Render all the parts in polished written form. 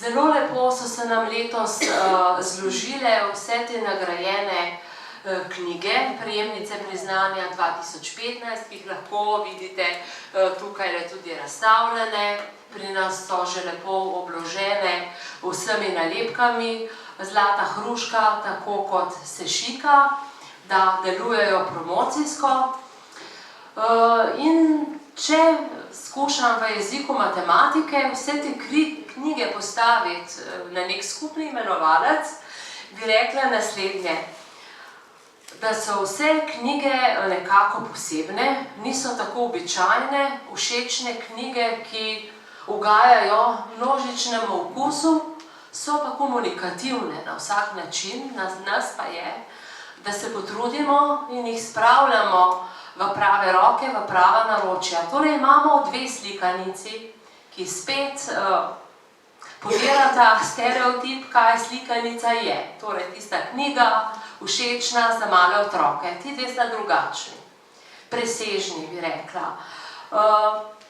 Zelo lepo so se nam letos zložile vse te nagrajene knjige, prejemnice priznanja 2015, ki jih lahko vidite tukaj tudi razstavljene. Pri nas so že lepo obložene vsemi nalepkami, zlata hruška, tako kot sešika, da delujejo promocijsko. In če skušam v jeziku matematike vse te knjige postaviti na nek skupni imenovalec, bi rekla naslednje, da so vse knjige nekako posebne, niso tako običajne, všečne knjige, ki ugajajo množičnemu okusu, so pa komunikativne na vsak način, nas pa je, da se potrudimo in jih spravljamo v prave roke, v prava naročja. Torej imamo dve slikanici, ki spet podirata stereotip, kaj slikanica je. Torej tista knjiga, všečna za male otroke. Ti dve sta drugačni, presežni, bi rekla.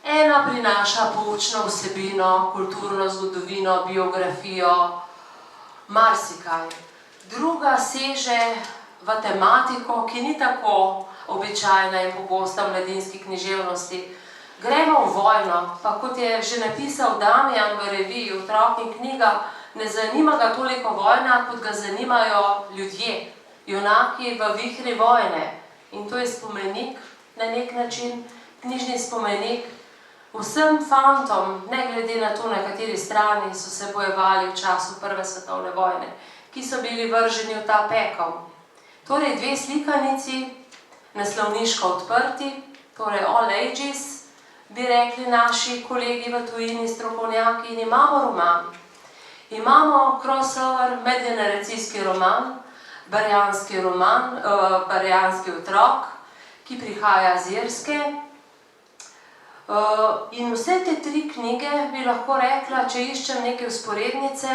Ena prinaša poučno vsebino, kulturno zgodovino, biografijo, marsikaj. Druga seže v tematiko, ki ni tako običajna in pogosta v mladinski književnosti. Gremo v vojno, pa kot je že napisal Damjan v reviji Otrok in knjiga, ne zanima ga toliko vojna, kot ga zanimajo ljudje, junaki v vihri vojne. In to je spomenik, na nek način, knjižni spomenik vsem fantom, ne glede na to, na kateri strani so se bojevali v času Prve svetovne vojne, ki so bili vrženi v ta pekel. Torej dve slikanici, naslovniško odprti, torej all ages, bi rekli naši kolegi v tujini, strokovnjaki, in imamo roman. Imamo crossover, medgeneracijski roman, Barjanski otrok, ki prihaja z Irske. In vse te tri knjige, bi lahko rekla, če iščem neke vzporednice,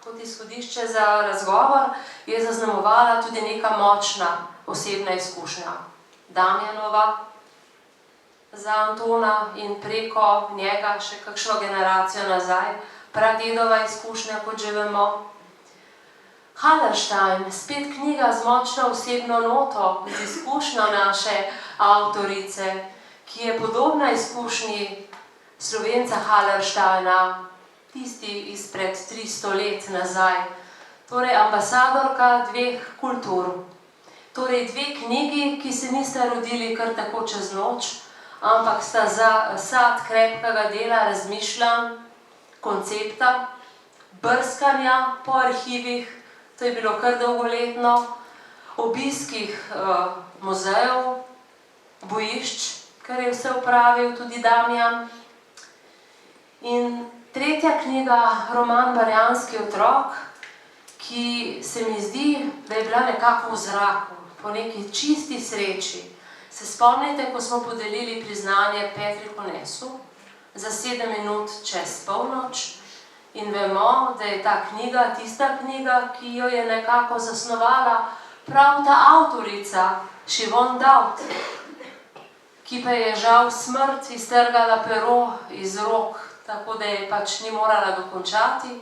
kot izhodišče za razgovor, je zaznamovala tudi neka močna osebna izkušnja. Damjanova za Antona in preko njega še kakšno generacijo nazaj, pradedova izkušnja, kot že vemo. Hallerstein, spet knjiga z močno osebno noto, z izkušnjo naše avtorice, ki je podobna izkušnji Slovenca Hallersteina, tisti izpred 300 let nazaj. Torej ambasadorka dveh kultur. Torej dve knjigi, ki se nista rodili kar tako čez noč, ampak sta sad krepkega dela razmišljanj, koncepta, brskanja po arhivih, to je bilo kar dolgoletno, obiskih muzejev, bojišč, kar je vse upravil tudi Damjan. In tretja knjiga, roman Barjanski otrok, ki se mi zdi, da je bila nekako v zraku, po neki čisti sreči. Se spomnite, ko smo podelili priznanje Petri Konesu za 7 minut čez polnoč in vemo, da je ta knjiga tista knjiga, ki jo je nekako zasnovala prav ta avtorica, Šivon Daud, ki pa je žal smrt iztrgala pero iz rok, tako da je pač ni morala dokončati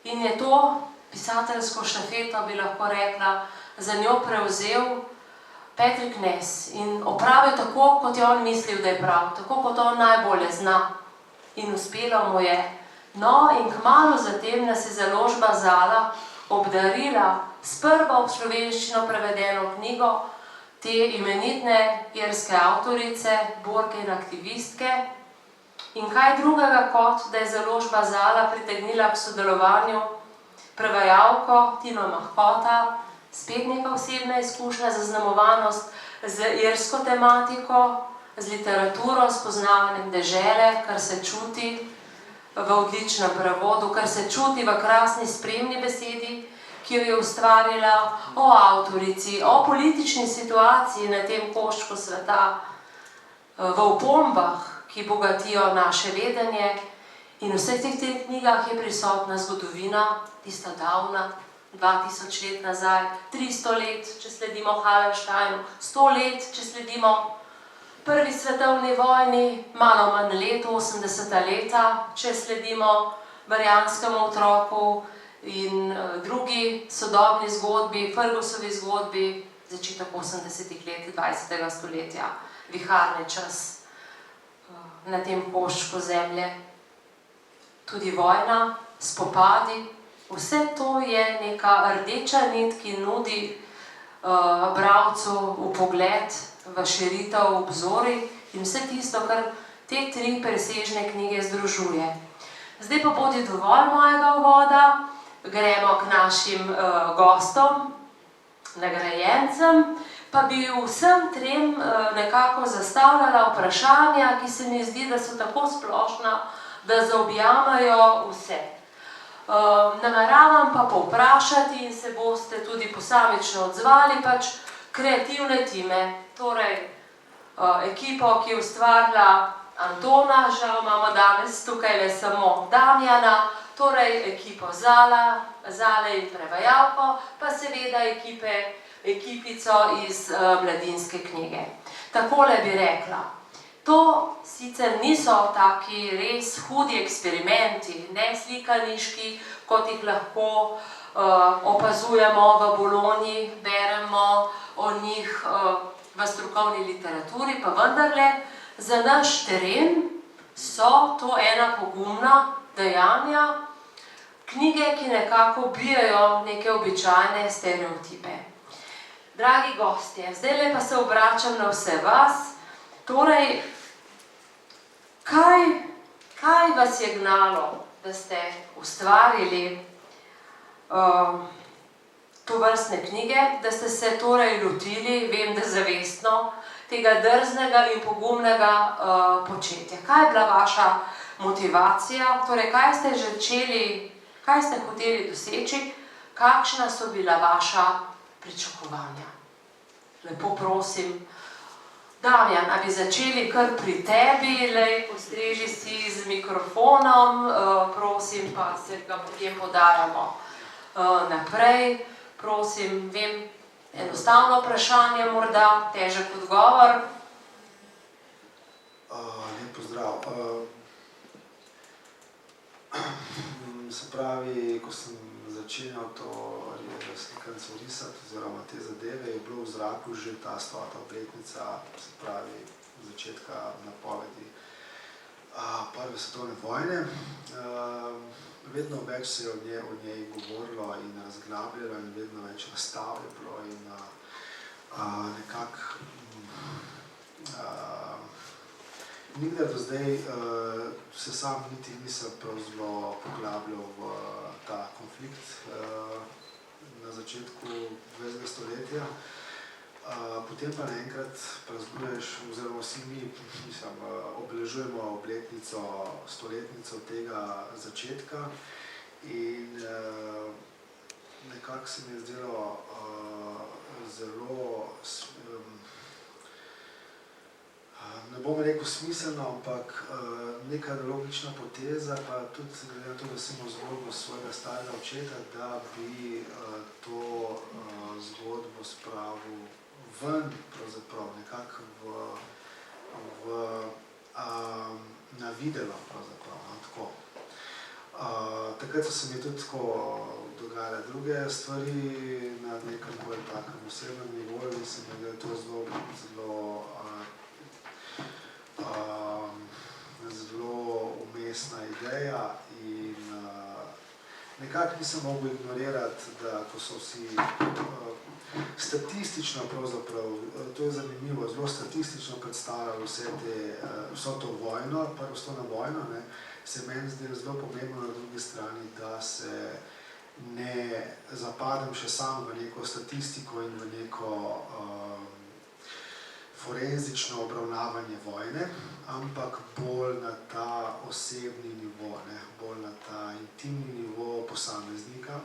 in je to pisateljsko štafeto, bi lahko rekla, za njo prevzel Petri Knez in opravil tako, kot je on mislil, da je prav, tako kot on najbolje zna. In uspelo mu je. No, in kmalu zatem nas je založba Zala obdarila s prvo v slovenščino prevedeno knjigo te imenitne irske avtorice, borke in aktivistke. In kaj drugega kot, da je založba Zala pritegnila k sodelovanju prevajalko Tino Mahkota, spet neka osebna izkušnja, zaznamovanost z irsko tematiko, z literaturo, s poznavanjem dežele, kar se čuti v odličnem prevodu, kar se čuti v krasni spremni besedi, ki jo je ustvarila, o avtorici, o politični situaciji na tem koščku sveta, v opombah, ki bogatijo naše vedenje. In v vseh teh knjigah je prisotna zgodovina, tista davna, 2000 let nazaj, 300 let, če sledimo Hallersteinu, 100 let, če sledimo Prvi svetovni vojni, malo manj let, 80. leta, če sledimo Marijanskemu otroku in drugi sodobni zgodbi, Fergusovi zgodbi, začetek 80. let 20. stoletja, viharni čas na tem koščku zemlje. Tudi vojna, spopadi, vse to je neka rdeča nit, ki nudi bralcu vpogled v širitev obzorij in vse tisto, kar te tri presežne knjige združuje. Zdaj pa bodi dovolj mojega uvoda, gremo k našim gostom, nagrajencem, pa bi vsem trem nekako zastavljala vprašanja, ki se mi zdi, da so tako splošna, da zaobjamajo vse. Nameravam pa povprašati in se boste tudi posamično odzvali pač kreativne time, torej ekipo, ki je ustvarila Antona, žal imamo danes tukaj le samo Damjana, torej ekipo Zale in prevajalko, pa seveda ekipico iz Mladinske knjige. Takole bi rekla, to sicer niso taki res hudi eksperimenti, ne slikaniški, kot jih lahko opazujemo v Bologni, beremo o njih v strokovni literaturi, pa vendarle za naš teren so to ena pogumna dejanja, knjige, ki nekako bijajo neke običajne stereotipe. Dragi gostje, zdajle pa se obračam na vse vas, torej, kaj vas je gnalo, da ste ustvarili tovrstne knjige, da ste se torej lotili, vem, da zavestno, tega drznega in pogumnega početja. Kaj je bila vaša motivacija, torej kaj ste hoteli doseči, kakšna so bila vaša pričakovanja? Lepo prosim, Damjan, a bi začeli kar pri tebi, lej, postreži si z mikrofonom, prosim, pa se ga potem podajamo naprej, prosim, vem, enostavno vprašanje morda, težek odgovor. Lep pozdrav. Se pravi, ko sem začenjal to slikanico risati, oziroma te zadeve, je bilo v zraku že ta 100. obletnica, se pravi, začetka napovedi Prve svetovne vojne. Vedno več se je o njej govorilo in razglabljalo in vedno več razstav je bilo in nekako nikdar do zdaj se sam niti nisem prav zelo poglabljal v ta konflikt na začetku 20. stoletja. Potem pa naenkrat praznuješ, oziroma vsi mi obeležujemo obletnico, stoletnico tega začetka in nekako se mi je zdelo zelo, ne bom rekel smiselno, ampak neka logična poteza, pa tudi glede na to, da sem imel zgodbo svojega starega očeta, da bi to zgodbo spravil ven, pravzaprav, nekako na videlo, pravzaprav, tako. Takrat so se mi tudi tako dogajale druge stvari na nekem bolj takem osebnem nivoju in se mi je to zelo umestna ideja in nekako nisem mogel ignorirati, da ko so vsi statistično pravzaprav, to je zanimivo, zelo statistično predstavljali vso to vojno, prvo svetovno vojno, se meni zdelo zelo pomembno na drugi strani, da se ne zapadem še sam v neko statistiko in v neko forenzično obravnavanje vojne, ampak bolj na ta osebni nivo, bolj na ta intimni nivo posameznika.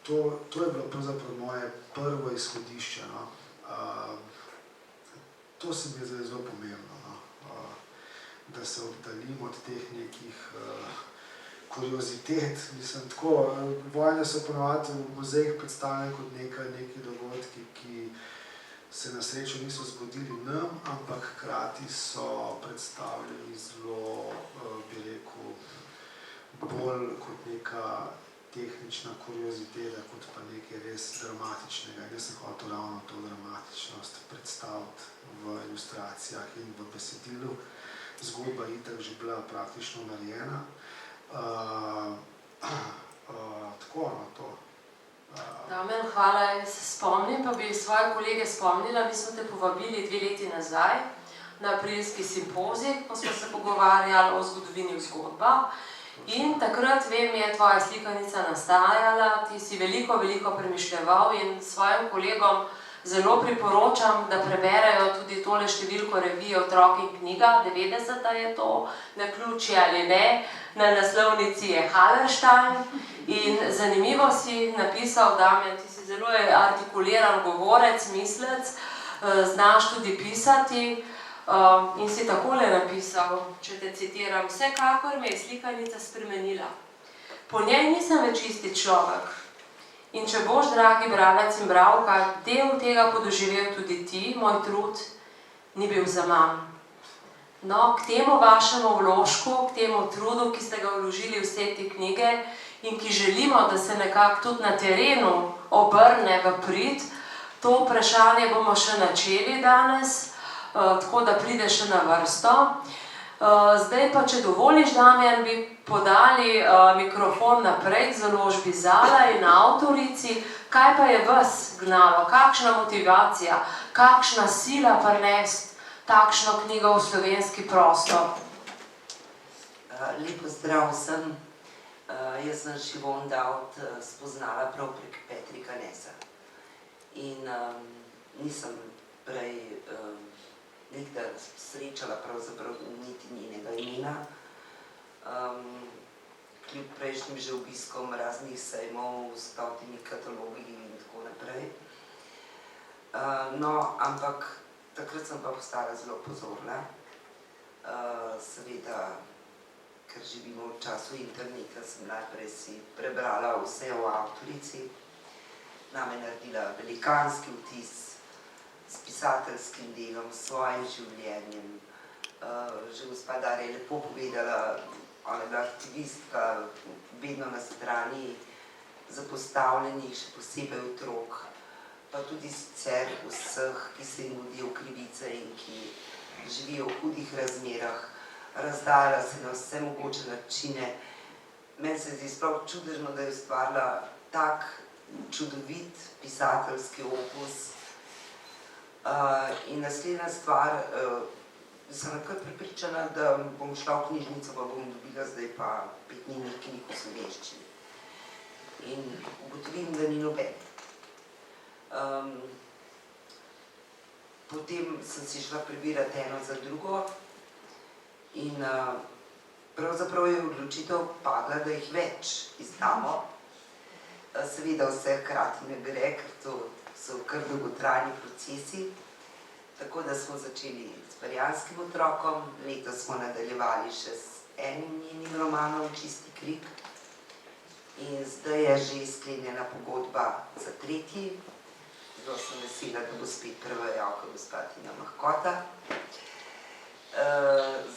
To je bilo pravzaprav moje prvo izhodišče. To se mi je zelo pomembno, da se oddaljim od teh nekih kuriozitet. Mislim, tako, vojne so ponovadi v muzejih predstavljene kot neki dogodki, ki se na srečo niso zgodili nam, ampak hkrati so predstavljeni zelo, bi rekel, bolj kot neka tehnična kurioziteta, kot pa nekaj res dramatičnega. Jaz sem hotel ravno to dramatičnost predstaviti v ilustracijah in v besedilu. Zgodba je itak že bila praktično narejena. Tako, no, to. Damjan, hvala. Jaz se spomnim, pa bi svoje kolege spomnila, mi smo te povabili 2 leti nazaj na aprilski simpozij, ko smo se pogovarjali o zgodovini v zgodbah. In takrat, vem, je tvoja slikanica nastajala, ti si veliko premišljeval in svojim kolegom zelo priporočam, da preberejo tudi tole številko revije Otrok in knjiga, 90 je to, naključje ali ne, na naslovnici je Hallerstein. In zanimivo si napisal, Damjan, ti si zelo artikuliran govorec, mislec, znaš tudi pisati. In si takole napisal, če te citiram: vsekakor me je slikanica spremenila. Po njej nisem več isti človek. In če boš, dragi bralec in bralka, del tega podoživel tudi ti, moj trud ni bil zaman. No, k temu vašemu vložku, k temu trudu, ki ste ga vložili v vse te knjige in ki želimo, da se nekako tudi na terenu obrne v prid, to vprašanje bomo še načeli danes, tako da pride še na vrsto. Zdaj pa, če dovoliš, Damjan, bi podali mikrofon naprej k založbi Zala in avtorici. Kaj pa je vas gnalo, kakšna motivacija, kakšna sila prinesti takšno knjigo v slovenski prostor? Lep pozdrav vsem. Jaz sem Šivon Davd spoznala prav prek Petrika Nesa. In nisem prej nikdar srečala pravzaprav niti njenega imena. Kljub prejšnjim že obiskom raznih sejmov s 100 katalogi in tako naprej. No, ampak takrat sem pa postala zelo pozorna. Seveda, ker živimo v času interneta, sem najprej si prebrala vse o avtorici. Name naredila velikanski vtis s pisateljskim delom, s svojim življenjem. Že gospa Darja je lepo povedala, ona je bila aktivistka, vedno na strani zapostavljenih, še posebej otrok, pa tudi sicer vseh, ki se jim nudijo krivice in ki živijo v hudih razmerah. Razdajala se na vse mogoče načine. Meni se zdi sploh čudežno, da je ustvarila tak čudovit pisateljski opus. In naslednja stvar, sem kar prepričana, da bom šla v knjižnico, pa bom dobila zdaj pa 5 njenih knjig v slovenščini. In ugotovim, da ni noben. Potem sem si šla prebirati eno za drugo in pravzaprav je odločitev padla, da jih več izdamo. Seveda vse hkrati ne gre, ker to so kar dolgotrajni procesi. Tako da smo začeli s Barjanskim otrokom, letos smo nadaljevali še s enim njenim romanom Čisti krik. In zdaj je že sklenjena pogodba za 3. Zelo sem vesela, da bo spet prevajalka gospa Tina Mahkota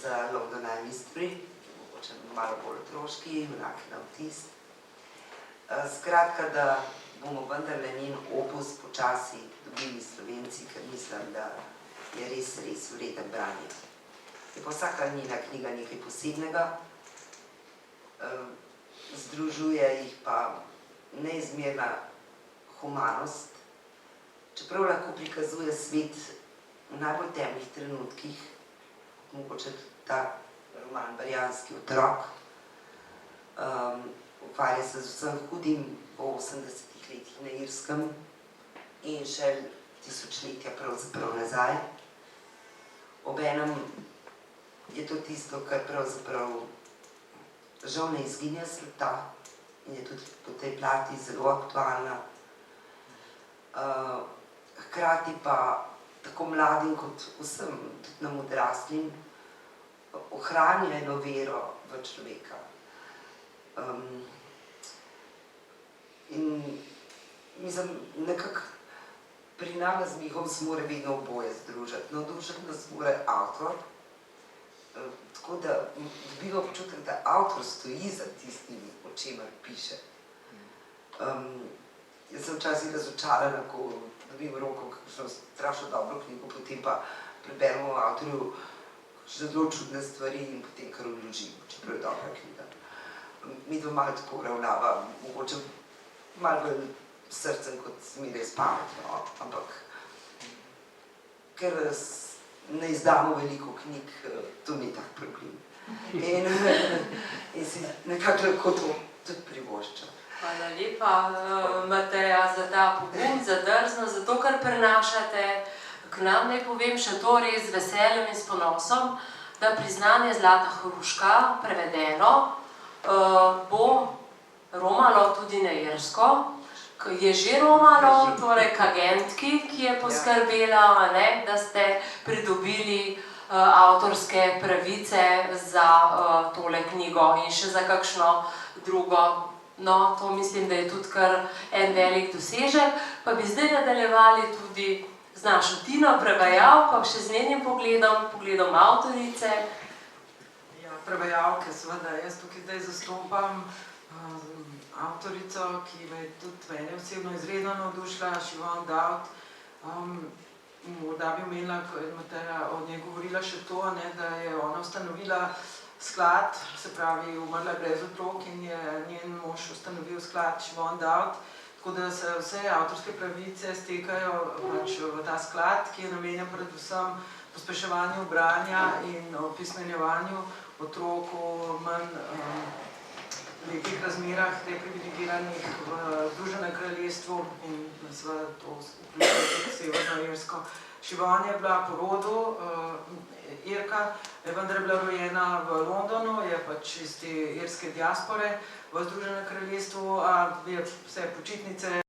za London Eye Mystery, mogoče malo bolj otroški, Junaki na vtis. Skratka, da bomo vendarle njen opus počasi dobili Slovenci, ker mislim, da je res vreden branja. Je pa vsaka njena knjiga nekaj posebnega, združuje jih pa neizmerna humanost, čeprav lahko prikazuje svet v najbolj temnih trenutkih, mogoče ta roman Barjanski otrok, ukvarja se z vsem hudim po 80 letih na Irskem in še tisočletja pravzaprav nazaj. Obenem je to tisto, kar pravzaprav žal ne izginja sveta in je tudi po tej plati zelo aktualna. Hkrati pa tako mladim kot vsem, tudi nam odraslim, ohranja eno vero v človeka. In mislim, nekako pri nama z Mihom se mora vedno oboje združiti. Navdušiti nas mora avtor, tako da dobiva občutek, da avtor stoji za tistim, o čemer piše. Jaz sem včasih razočarana, ko dobim v roko kakšno strašno dobro knjigo, potem pa preberemo o avtorju zelo čudne stvari in potem kar odložimo, čeprav je dobra knjiga. Mi dva malo tako ravnava, mogoče malo bolj srcem kot zmeraj s pametjo, ampak ker ne izdamo veliko knjig, to ni tak problem. In si nekako lahko to tudi privoščam. Hvala lepa, Mateja, za ta pogum, za drznost, za to, kar prenašate k nam. Naj povem še to res z veseljem in s ponosom, da priznanje Zlata hruška, prevedeno, bo romalo tudi na irsko, je že romalo, torej k agentki, ki je poskrbela, da ste pridobili avtorske pravice za tole knjigo in še za kakšno drugo. No, to mislim, da je tudi kar en velik dosežek. Pa bi zdaj nadaljevali tudi z našo Tino, prevajalko, še z njenim pogledom avtorice. Ja, prevajalke, seveda, jaz tukaj zdaj zastopam avtorico, ki me je tudi mene osebno izredno navdušila, Siobhan Dowd. Morda bi omenila, ko je Mateja o njej govorila še to, da je ona ustanovila sklad, se pravi, umrla brez otrok in je njen mož ustanovil sklad Siobhan Dowd, tako da se vse avtorske pravice stekajo v ta sklad, ki je namenjen predvsem pospeševanju branja in opismenjevanju otrok v manj lepih razmerah, deprivilegiranih v Združenem kraljestvu in seveda to vključuje tudi Severno Irsko. Siobhan je bila po rodu Irka, vendar je bila rojena v Londonu, je pač iz te irske diaspore v Združenem kraljestvu, a je vse počitnice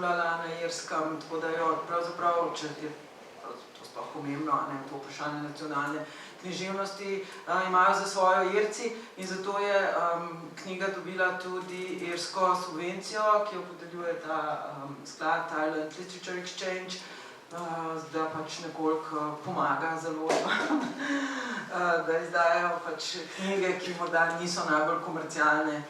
bila na Irskem, tako da jo pravzaprav, če je to sploh pomembno, to vprašanje nacionalne književnosti, imajo za svojo Irci in zato je knjiga dobila tudi irsko subvencijo, ki jo podeljuje ta sklad Ireland Literature Exchange, da pač nekoliko pomaga založbam, da izdajajo pač knjige, ki morda niso najbolj komercialne.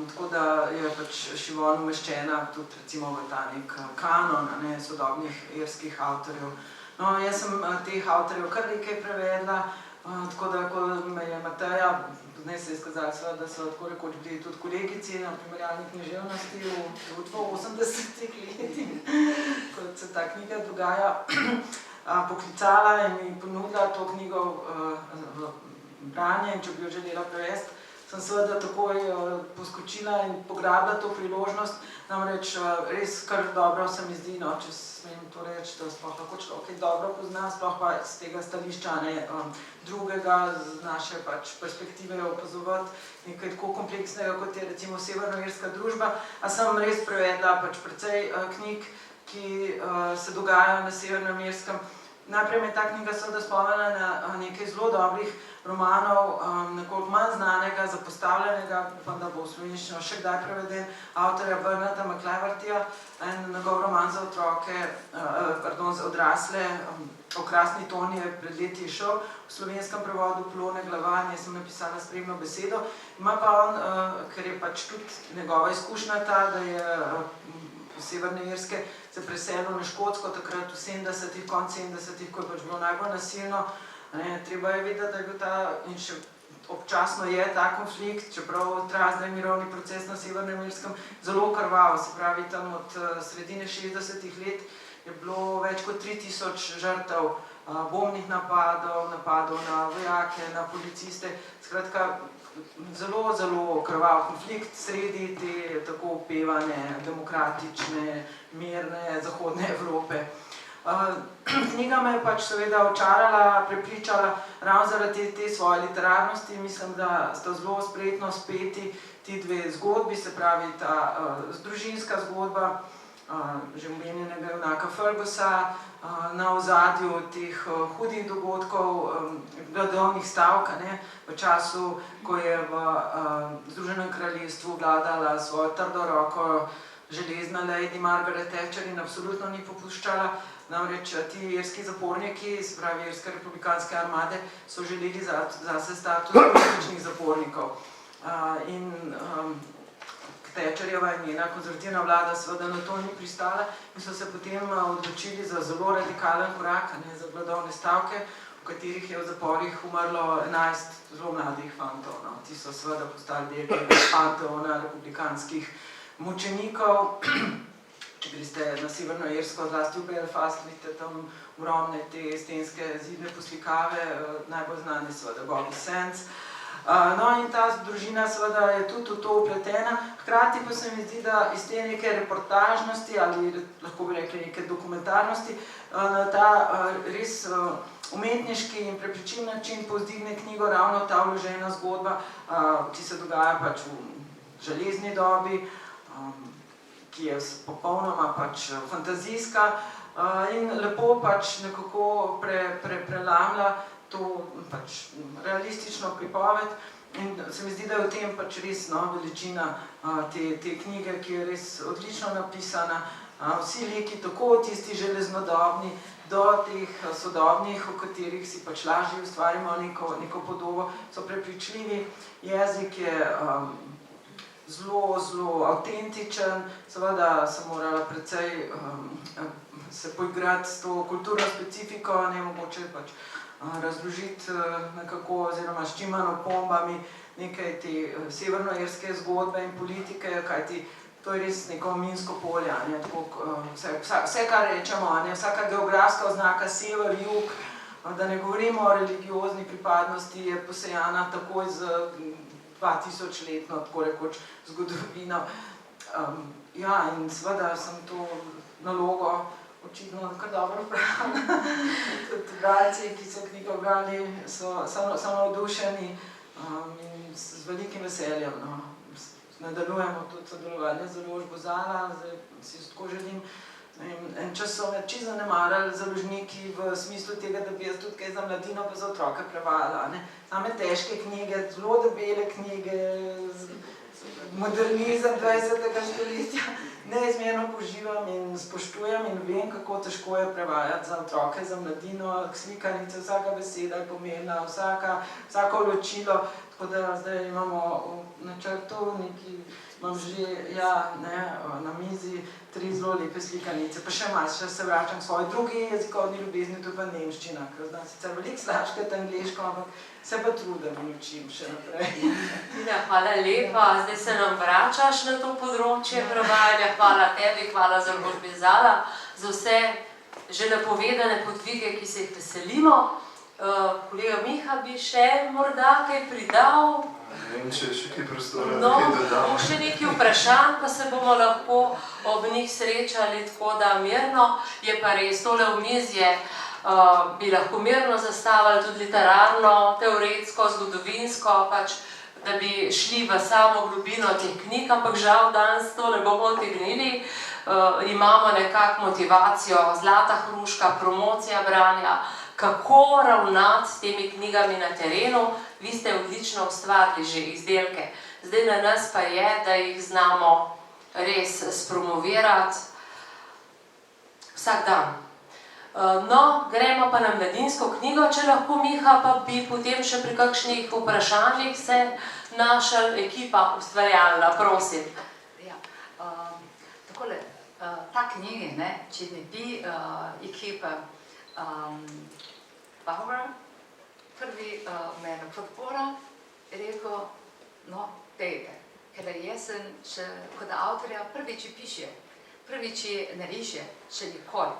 Tako da je pač Siobhan umeščena tudi recimo v ta nek kanon sodobnih irskih avtorjev. No, jaz sem teh avtorjev kar nekaj prevedla, tako da ko me je Mateja, poznaj se je izkazala, da so tako rekoč bili tudi kolegici na primerjalni književnosti v 80-ih letih, kot se ta knjiga dogaja, poklicala in mi ponudila to knjigo v branje in če bi jo želela prevesti, sem seveda takoj poskočila in pograbila to priložnost, namreč res kar dobro se mi zdi, če smem to reči, da sploh lahko človek dobro pozna, sploh pa z tega stališča drugega, z naše perspektive opazovati nekaj tako kompleksnega, kot je recimo severnoirska družba, a sem res prevedla precej knjig, ki se dogajajo na Severnem Irskem. Najprej me je ta knjiga seveda spomnila na nekaj zelo dobrih romanov, nekoliko manj znanega, zapostavljenega, upam, da bo v slovenščino še kdaj preveden, avtorja Bernarda McClevertyja, en njegov roman za za odrasle, Okrasni ton je pred leti izšel, v slovenskem prevodu Polone Glavan, jaz sem napisala spremno besedo, ima pa on, ker je pač tudi njegova izkušnja ta, da je Severne Irske se preselil na Škotsko takrat v 70-ih, konc 70-ih, ko je pač bilo najbolj nasilno. Treba je vedeti, da je bil ta, in še občasno je ta konflikt, čeprav traja zdaj mirovni proces na Severnem Irskem, zelo krvav, se pravi tam od sredine 60-ih let je bilo več kot 3000 žrtev, bombnih napadov, napadov na vojake, na policiste, skratka, zelo, zelo krvav konflikt sredi te tako opevane, demokratične, mirne zahodne Evrope. Knjiga me je pač seveda očarala, prepričala ravno zaradi te svoje literarnosti. Mislim, da sta zelo spretno speti ti dve zgodbi, se pravi ta družinska zgodba, že omenjenega junaka Fergusa, na ozadju teh hudih dogodkov, gladovnih stavk, v času, ko je v Združenem kraljestvu vladala svojo trdo roko železna lady Margaret Thatcher in absolutno ni popuščala Namreč ti irski zaporniki, se pravi irske republikanske armade, so želeli zase status političnih zapornikov. Thatcherjeva in njena konzervativna vlada seveda na to ni pristala in so se potem odločili za zelo radikalen korak, za gladovne stavke, v katerih je v zaporih umrlo 11 zelo mladih fantov. Ti so seveda postali del fantov na republikanskih mučenikov. Če greste na Severno Irsko, zlasti v Belfast, vidite tam ogromne te stenske zidne poslikave, najbolj znane seveda Bobby Sands. No in ta družina seveda je tudi v to upletena, hkrati pa se mi zdi, da iz te neke reportažnosti ali lahko bi rekli neke dokumentarnosti ta res umetniški in prepričljiv način povzdigne knjigo ravno ta vložena zgodba, ki se dogaja pač v železni dobi, ki je popolnoma pač fantazijska in lepo pač nekako prelamlja to pač realistično pripoved in se mi zdi, da je v tem pač res veličina te knjige, ki je res odlično napisana. Vsi liki, tako tisti železnodobni, do teh sodobnih, v katerih si pač lažje ustvarimo neko podobo, so prepričljivi. Jezik je zelo, zelo avtentičen, seveda sem morala precej se poigrati s to kulturno specifiko, ne mogoče pač razložiti nekako oziroma s čim manj opombami nekaj te severnoirske zgodbe in politike, kajti to je res neko minsko polje, vse kar rečemo, vsaka geografska oznaka sever, jug, da ne govorimo o religiozni pripadnosti, je posejana takoj z 2000-letno, tako rekoč, zgodovino. Ja, in seveda sem to nalogo očitno kar dobro pravila. Tudi bralci, ki so knjigo brali, so navdušeni in z velikim veseljem. Nadaljujemo tudi sodelovanje z založbo Zala, si tako želim. En čas so me čisto zanemarali založniki v smislu tega, da bi jaz tudi kaj za mladino pa za otroke prevajala. Same težke knjige, zelo debele knjige, modernizem 20. stoletja. Neizmerno poživam in spoštujem in vem, kako težko je prevajati za otroke, za mladino, slikanice, vsaka beseda je pomembna, vsako ločilo. Tako da zdaj imamo v načrtu imam že na mizi 3 zelo lepe slikanice, pa še malce se vračam k svoji drugi jezikovni ljubezni, to je pa nemščina, ker znam sicer veliko slaškati angleško, ampak se pa trudim in učim še naprej. Tina, hvala lepa, zdaj se nam vračaš na to področje prevajanja, hvala tebi, hvala založbi Zala, za vse že napovedane podvige, ki se jih veselimo. Kolega Miha bi še morda kaj pridal? Ne vem, če je še kaj prostora, No, kaj dodam. še nekaj vprašanj, pa se bomo lahko ob njih srečali tako da mirno. Je pa res, tole omizje bi lahko mirno zastavili tudi literarno, teoretsko, zgodovinsko, pač, da bi šli v samo globino teh knjig, ampak žal danes to ne bomo otegnili. Imamo nekako motivacijo, zlata hruška, promocija branja, kako ravnati s temi knjigami na terenu. Vi ste odlično ustvarili že izdelke. Zdaj na nas pa je, da jih znamo res spromovirati vsak dan. No, gremo pa na mladinsko knjigo, če lahko, Miha, pa bi potem še pri kakšnih vprašanjih se našel ekipa ustvarjalna, prosim. Ja, takole, ta knjigi, če ne bi ekipa Bauer, prvi mene podpora, rekel, no, dejte, ker jaz sem še kot avtorja prvič piše, prvič ne riše, še nikoli.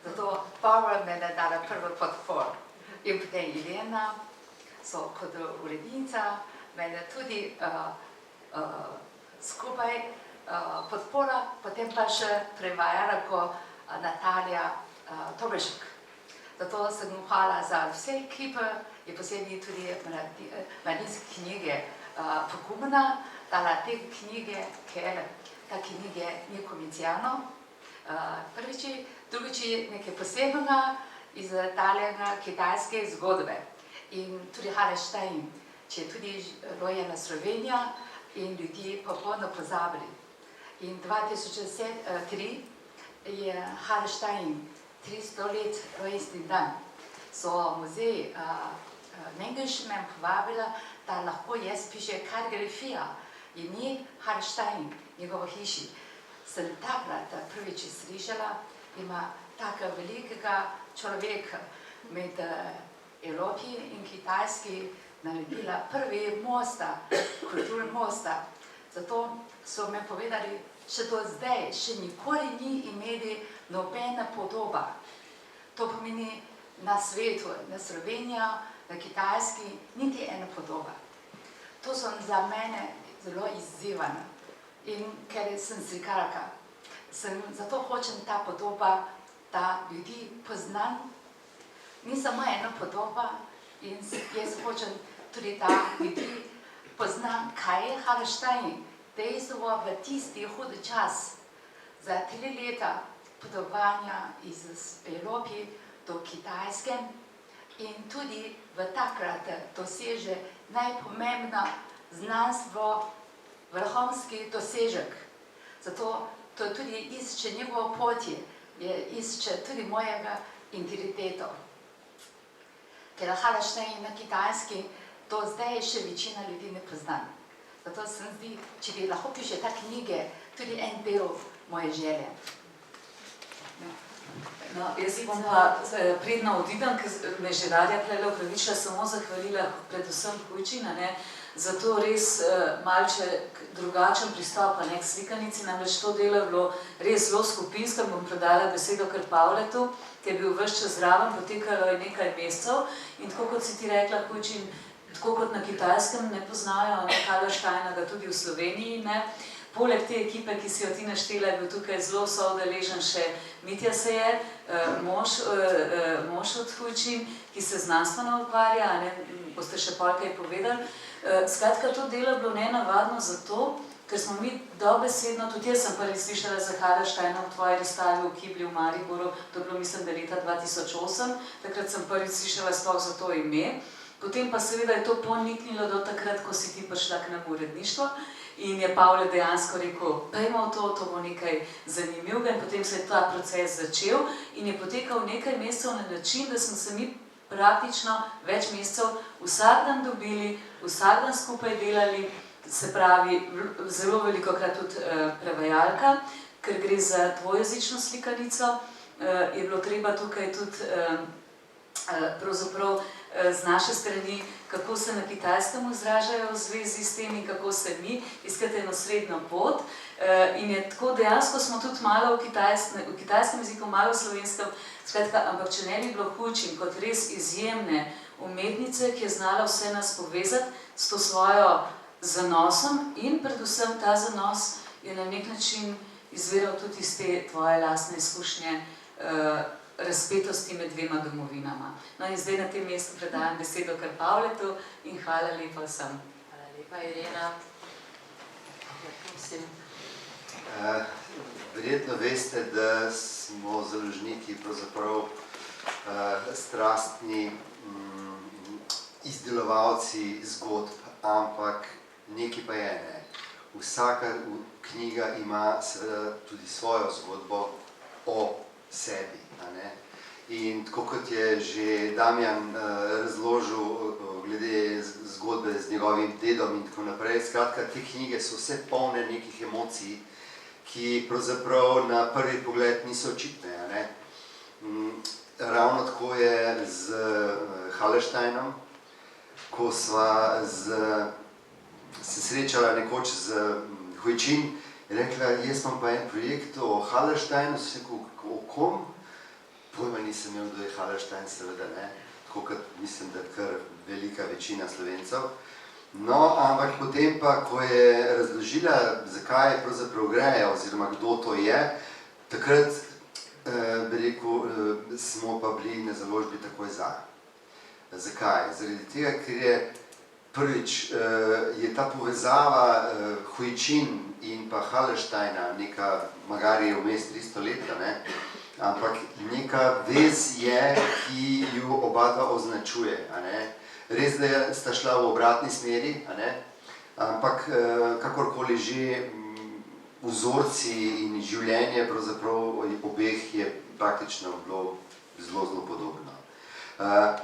Zato Bauer mene dala prvo podporo. In potem Jelena, so kot urednica, mene tudi skupaj podpora, potem pa še prevajala ko Natalija Tobešek. Zato sem hvala za vse ekipe, je posebej tudi mladinske knjige pogumna, dala te knjige, ker ta knjige ni komercialno. Prvič, drugič nekaj posebnega iz daljega kitajske zgodbe. In tudi Hallerstein, če je tudi rojena Slovenija in ljudi popolno pozabili. In 2003 je Hallerstein 300 let rojstni dan, so muzej Mengeš me povabila, da lahko jaz piše kaligrafija ime Hallstein, njegovo hiši. Sem takrat prvič slišala, ima tako velikega človeka med Evropi in Kitajski naredila prvi mosta, kulturni mosta. Zato so me povedali, še do zdaj, še nikoli ni imeli nobena podoba. To pomeni na svetu, na Slovenija, na Kitajski, niti ena podoba. To so za mene zelo izzivano. In ker sem slikarka, zato hočem ta podoba, da ljudi poznam. Ni samo ena podoba in jaz hočem tudi, da ljudi poznam, kaj je Hallstein. Dejstvo v tisti hudi čas, za 3 leta potovanja iz Evropi do Kitajske in tudi v takrat doseže najpomembno znanstvo, vrhunski dosežek. Zato to tudi išče njegovo poti, išče tudi mojega integriteto. Ker Hallstein na Kitajski do zdaj še večina ljudi ne pozna. Zato se mi zdi, če bi lahko piše ta knjige, tudi en del moje želje. No, jaz bom pa predno odidem, ker me že Darja Plele upravičila, samo zahvalila predvsem Hujčina, za to res malce drugačen pristop k slikanici, namreč to delo je bilo res zelo skupinsko, bom predala besedo kar Pavletu, ki je bil ves čas zraven, potekalo je nekaj mesecev in tako kot si ti rekla, Hujčin, tako kot na Kitajskem ne poznajo Hallsteina, ga tudi v Sloveniji ne. Poleg te ekipe, ki si jo ti naštela, je bil tukaj zelo soudeležen še Mitja Sejer, mož od Hujčin, ki se znanstveno ukvarja, boste še pol kaj povedali. Skratka, to delo je bilo nenavadno zato, ker smo mi dobesedno, tudi jaz sem prvi slišala za Hallsteina v tvoji razstavi v Kibli v Mariboru, to je bilo mislim, da leta 2008, takrat sem prvi slišala sploh za to ime. Potem pa seveda je to poniknilo do takrat, ko si ti prišla k nam v uredništvo in je Pavle dejansko rekel, pejmo v to bo nekaj zanimivega in potem se je ta proces začel in je potekal nekaj mesecev na način, da smo se mi praktično več mesecev vsak dan dobili, vsak dan skupaj delali, se pravi zelo velikokrat tudi prevajalka, ker gre za dvojezično slikanico, je bilo treba tukaj tudi pravzaprav z naše strani, kako se na Kitajskem izražajo v zvezi s tem in kako se mi, iskate eno srednjo pot. In je tako, dejansko smo tudi malo v kitajskem jeziku, malo v slovenskem, skratka, ampak če ne bi bilo Hujčin kot res izjemne umetnice, ki je znala vse nas povezati s to svojo zanosom in predvsem ta zanos je na nek način izviral tudi iz te tvoje lastne izkušnje razpetosti med dvema domovinama. No in zdaj na tem mestu predajam besedo kar Pavletu in hvala lepa vsem. Hvala lepa, Irena. Verjetno veste, da smo založniki pravzaprav strastni izdelovalci zgodb, ampak nekaj pa je ne. Vsaka knjiga ima seveda tudi svojo zgodbo o sebi. In tako kot je že Damjan razložil glede zgodbe z njegovim dedom in tako naprej, skratka, te knjige so vse polne nekih emocij, ki pravzaprav na prvi pogled niso očitne. Ravno tako je z Hallsteinom, ko sva se srečala nekoč z Hujčin, je rekla, jaz imam pa en projekt o Hallsteinu, se rekel, o kom? Pojma nisem imel, kdo je Hallstein, seveda ne, tako kot mislim, da kar velika večina Slovencev. No, ampak potem pa, ko je razložila, zakaj pravzaprav gre, oziroma kdo to je, takrat, bi rekel, smo pa bili na založbi takoj za. Zakaj? Zaradi tega, ker je prvič, je ta povezava Hujčin in pa Hallsteina, neka, magari je vmes 300 let, ampak neka vez je, ki ju oba dva označuje. Res, da sta šla v obratni smeri, ampak kakorkoli že vzorci in življenje pravzaprav obeh je praktično bilo zelo podobno.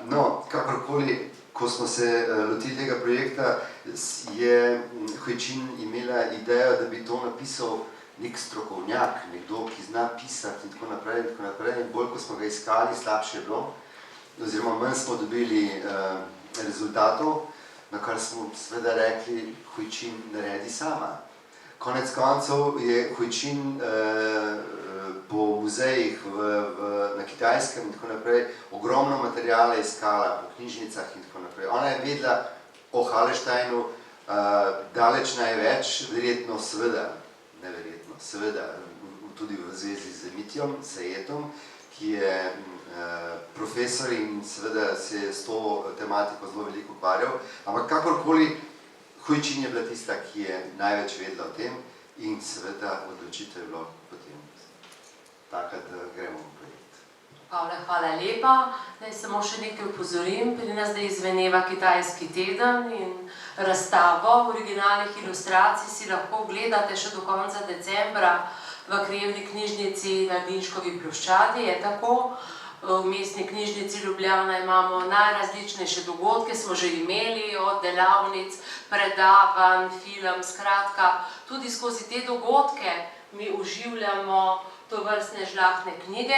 No, kakorkoli, ko smo se lotili tega projekta, je Hojčin imela idejo, da bi to napisal nek strokovnjak, nekdo, ki zna pisati in tako naprej. In bolj, ko smo ga iskali, slabše je bilo, oziroma manj smo dobili rezultatov, na kar smo seveda rekli, Hojčin naredi sama. Konec koncev je Hojčin po muzejih na Kitajskem in tako naprej ogromno materijala iskala po knjižnicah in tako naprej. Ona je vedela o Hallersteinu daleč največ, verjetno seveda, neverjetno, seveda tudi v zvezi z Mitjom Sejetom, ki je profesor in seveda se je s to tematiko zelo veliko ukvarjal, ampak kakorkoli Hojčin je bila tista, ki je največ vedela o tem in seveda odločitev je bilo potem taka, da gremo v projekt. Pavle, hvala lepa. Naj samo še nekaj upozorim. Pri nas zdaj izveneva Kitajski teden in razstavo originalnih ilustracij si lahko ogledate še do konca decembra v Krajevni knjižnici na Dinškovi ploščadi, je tako. V Mestni knjižnici Ljubljana imamo najrazličnejše dogodke, smo že imeli, od delavnic, predavanj, film, skratka, tudi skozi te dogodke mi oživljamo tovrstne žlahtne knjige.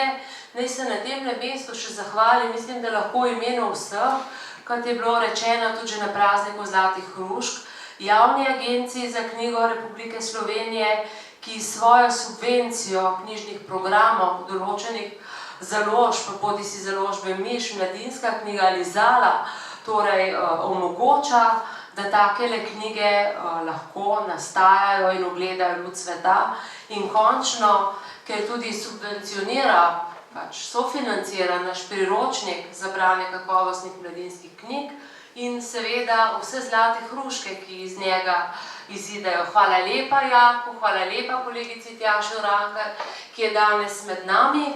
Naj se na tem mestu še zahvalim, mislim, da lahko v imenu vseh, kot je bilo rečeno tudi že na prazniku Zlatih hrušk, Javni agenciji za knjigo Republike Slovenije, ki svojo subvencijo knjižnih programov določenih založb, bodisi založbe Miš, Mladinska knjiga ali Zala, torej omogoča, da takele knjige lahko nastajajo in ogledajo luč sveta in končno, ker tudi subvencionira, pač sofinancira naš priročnik za branje kakovostnih mladinskih knjig in seveda vse zlate hruške, ki iz njega izidejo. Hvala lepa Jaku, hvala lepa kolegici Tjaši Urankar, ki je danes med nami.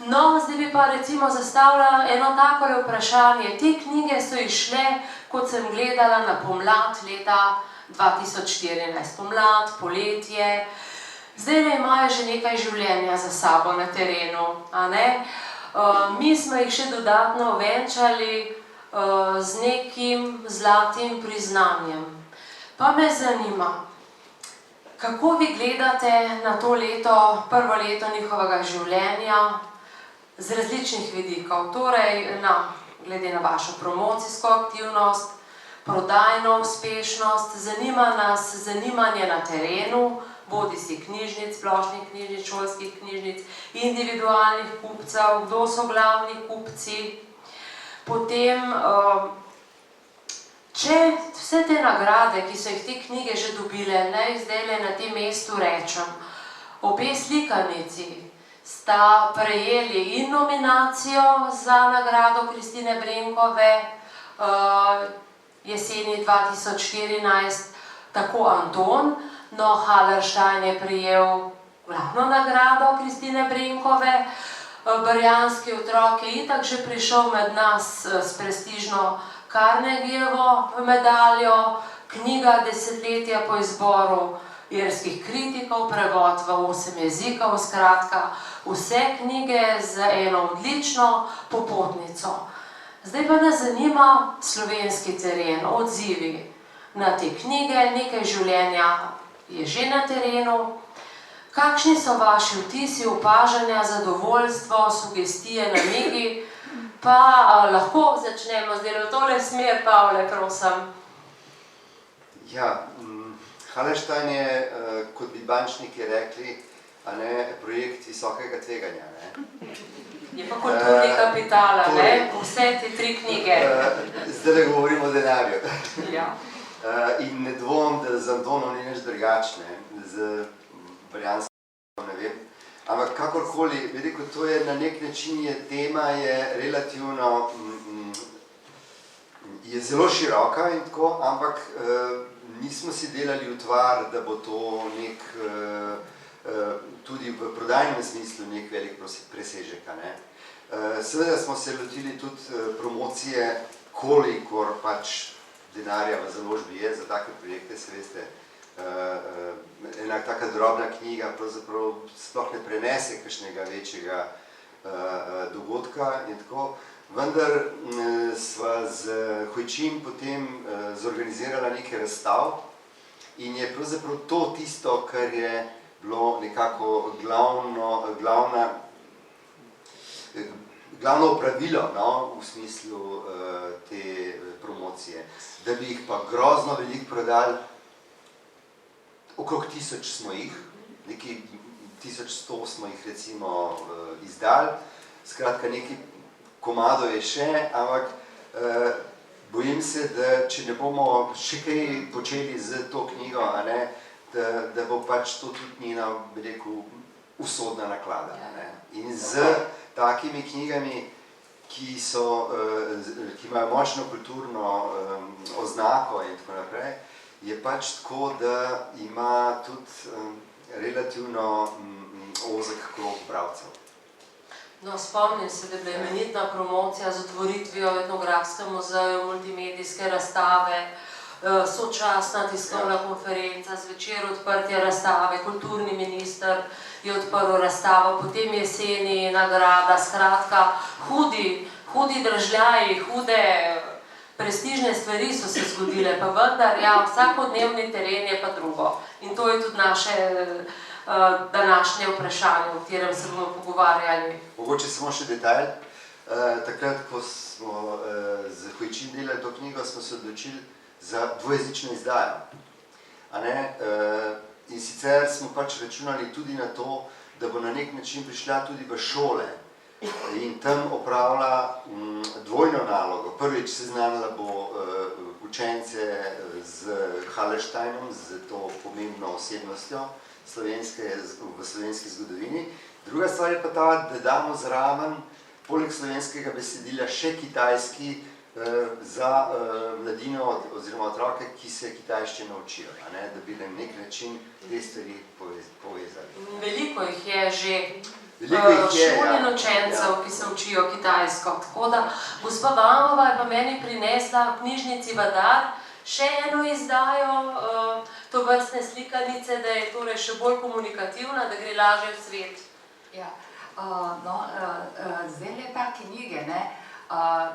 No, zdaj bi pa recimo zastavila eno takole vprašanje. Te knjige so izšle, kot sem gledala, na pomlad leta 2014. Pomlad, poletje. Zdaj imajo že nekaj življenja za sabo na terenu, a ne? Mi smo jih še dodatno ovenčali z nekim zlatim priznanjem. Pa me zanima, kako vi gledate na to leto, prvo leto njihovega življenja, z različnih vidikov, torej glede na vašo promocijsko aktivnost, prodajno uspešnost, zanima nas zanimanje na terenu, bodisi knjižnic, splošnih knjižnic, šolskih knjižnic, individualnih kupcev, kdo so glavni kupci. Potem, če vse te nagrade, ki so jih te knjige že dobile, naj zdajle na tem mestu rečem, obe slikanici sta prejeli in nominacijo za nagrado Kristine Brenkove jeseni 2014, tako Anton, no Hallerstein je prejel glavno nagrado Kristine Brenkove, Barjanski otrok je itak že prišel med nas s prestižno Carnegievo medaljo, knjiga desetletja po izboru irskih kritikov, prevod v 8 jezikov, skratka, vse knjige z eno odlično popotnico. Zdaj pa nas zanima slovenski teren, odzivi na te knjige, nekaj življenja je že na terenu. Kakšni so vaši vtisi, opažanja, zadovoljstvo, sugestije, namigi? Pa lahko začnemo zdaj v tole smer, Pavle, prosim. Ja, Hallerstein je, kot bi bančniki rekli, projekt visokega tveganja. Je pa kulturni kapitala, vse te 3 knjige. Zdaj ne govorimo o denarju. Ja. In ne dvomim, da z Antonom ni nič drugačne, z Barjanskim, ne vem. Ampak kakorkoli, veliko to je na nek način, tema je relativno, je zelo široka in tako, ampak nismo si delali utvar, da bo to nek, tudi v prodajnem smislu, nek velik presežek. Seveda smo se lotili tudi promocije, kolikor pač denarja v založbi je za take projekte, se veste, ena taka drobna knjiga pravzaprav sploh ne prenese kakšnega večjega dogodka in tako. Vendar sva z Hojčin potem zorganizirala nekaj razstav in je pravzaprav to tisto, kar je bilo nekako glavno opravilo, no, v smislu te promocije. Da bi jih pa grozno veliko prodali, okrog 1000 smo jih, nekaj 1100 smo jih recimo izdali, skratka nekaj komadov je še, ampak bojim se, da če ne bomo še kaj počeli z to knjigo, a ne, da bo pač to tudi njena, bi rekel, usodna naklada. Ne. In z takimi knjigami, ki imajo močno kulturno oznako in tako naprej, je pač tako, da ima tudi relativno ozek krog bralcev. No, spomnim se, da je bila imenitna promocija z otvoritvijo v Etnografskem muzeju, multimedijske razstave, sočasna tiskovna konferenca, zvečer odprtje razstave, kulturni minister je odprl razstavo, potem jeseni nagrada, skratka, hudi držljaji, hude prestižne stvari so se zgodile, pa vendar, ja, vsakodnevni teren je pa drugo. In to je tudi naše današnje vprašanje, o katerem se bomo pogovarjali. Mogoče samo še detalj. Takrat, ko smo z Hojčin delali to knjigo, smo se odločili za dvojezično izdajo. In sicer smo pač računali tudi na to, da bo na nek način prišla tudi v šole in tam opravila dvojno nalogo. Prvič seznanila bo učence z Hallersteinom, z to pomembno osebnostjo v slovenski zgodovini. Druga stvar je pa ta, da damo zraven poleg slovenskega besedila še kitajski za mladino oziroma otroke, ki se kitajščino učijo, da bi na nek način te stvari povezali. Veliko jih je že šol in učencev, ki se učijo kitajsko. Tako da, gospa Vamova je pa meni prinesla v knjižnici v dar še eno izdajo tovrstne slikanice, da je torej še bolj komunikativna, da gre lažje v svet. Ja, zdaj leta knjige,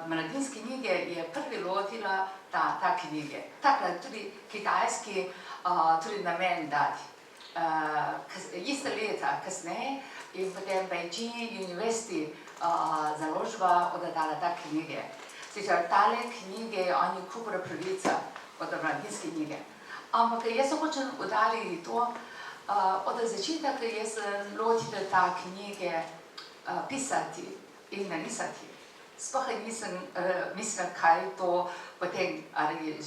mladinske knjige je prvi lotila ta knjige. Takrat tudi kitajski tudi namen dati. Iste leta kasneje je potem Beijing University založba oddala ta knjige. Sicer tale knjige oni kupili pravica od mladinske knjige. Ampak jaz hočem udariti to, od začetka, ko jaz lotila ta knjige pisati in narisati. Sploh nisem mislila, kaj je to potem ali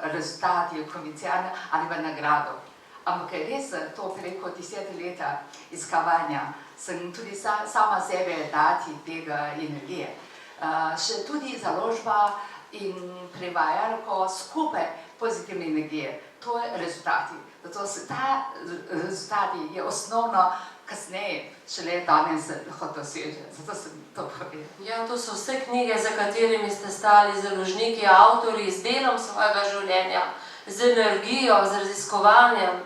rezultati komercialne ali pa nagrado. Ampak res to preko 10 leta iskavanja sem tudi sama sebe dati tega energije. Še tudi založba in prevajalko skupaj pozitivne energije. To je rezultati. Zato se ta rezultati je osnovno kasneje, šele danes lahko doseže. Zato sem to povedala. Ja, to so vse knjige, za katerimi ste stali založniki, avtorji, z delom svojega življenja, z energijo, z raziskovanjem,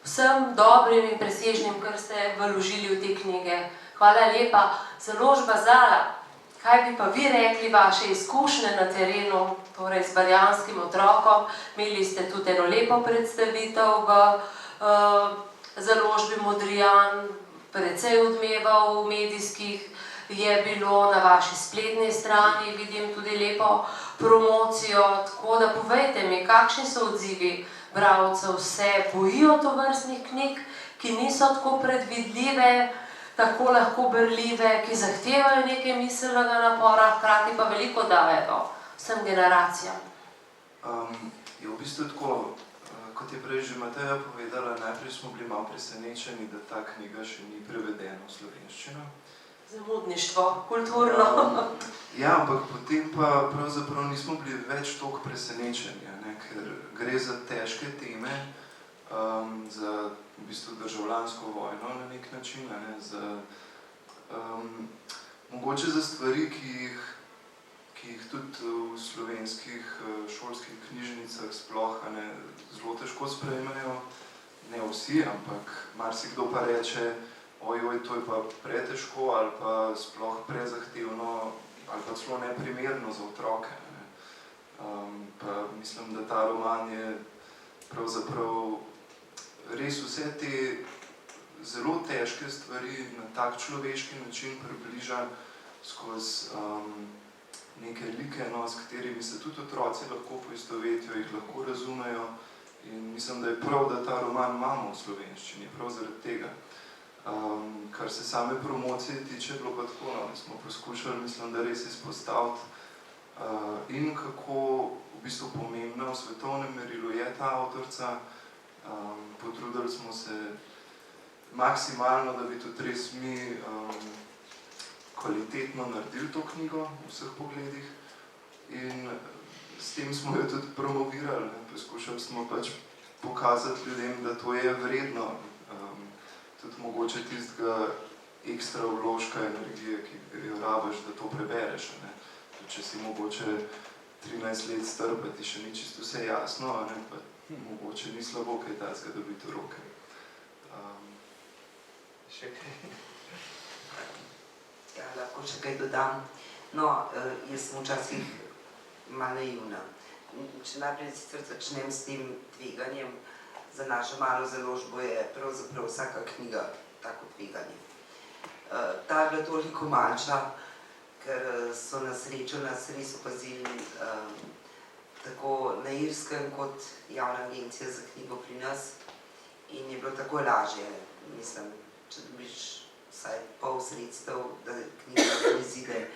vsem dobrim in presežnim, kar ste vložili v te knjige. Hvala lepa. Založba Zala, kaj bi pa vi rekli vaše izkušnje na terenu, torej z barjanskim otrokom? Imeli ste tudi eno lepo predstavitev v založbi Modrijan, precej odmeval medijskih je bilo, na vaši spletni strani vidim tudi lepo promocijo, tako da povejte mi, kakšni so odzivi bralcev, se bojijo tovrstnih knjig, ki niso tako predvidljive, tako lahko berljive, ki zahtevajo nekaj miselnega napora, hkrati pa veliko dajejo vsem generacijam. Je v bistvu tako, kot je prej že Mateja povedala, najprej smo bili malo presenečeni, da ta knjiga še ni prevedena v slovenščino. Zamudništvo, kulturno. Ja, ampak potem pa pravzaprav nismo bili več toliko presenečeni, ker gre za težke teme, za v bistvu državljansko vojno na nek način, mogoče za stvari, ki ki jih tudi v slovenskih šolskih knjižnicah sploh zelo težko sprejmejo. Ne vsi, ampak marsikdo pa reče, ojoj, to je pa pretežko ali pa sploh prezahtevno ali pa celo neprimerno za otroke. Pa mislim, da ta roman je pravzaprav res vse te zelo težke stvari na tak človeški način približa skozi neke like, s katerimi se tudi otroci lahko poistovetijo, jih lahko razumejo. In mislim, da je prav, da ta roman imamo v slovenščini, prav zaradi tega. Kar se same promocije tiče, bilo pa tako, da smo poskušali, mislim, da res izpostaviti in kako v bistvu pomembna v svetovnem merilu je ta avtorica. Potrudili smo se maksimalno, da bi tudi res mi kvalitetno naredili to knjigo v vseh pogledih in s tem smo jo tudi promovirali. Poskušali smo pač pokazati ljudem, da to je vredno, tudi mogoče tistega ekstra vložka energije, ki jo rabiš, da to prebereš. Tudi če si mogoče 13 let star, pa ti še ni čisto vse jasno, pa mogoče ni slabo kaj takega dobiti v roke. Še kaj? Ja, lahko še kaj dodam. No, jaz sem včasih malo naivna. Če najprej sicer začnem s tem tveganjem, za našo malo založbo je pravzaprav vsaka knjiga tako tveganje. Ta je bila toliko manjša, ker so na srečo nas res opazili tako na Irskem kot javna agencija za knjigo pri nas in je bilo tako lažje, mislim, če dobiš vsaj pol sredstev, da knjiga izide,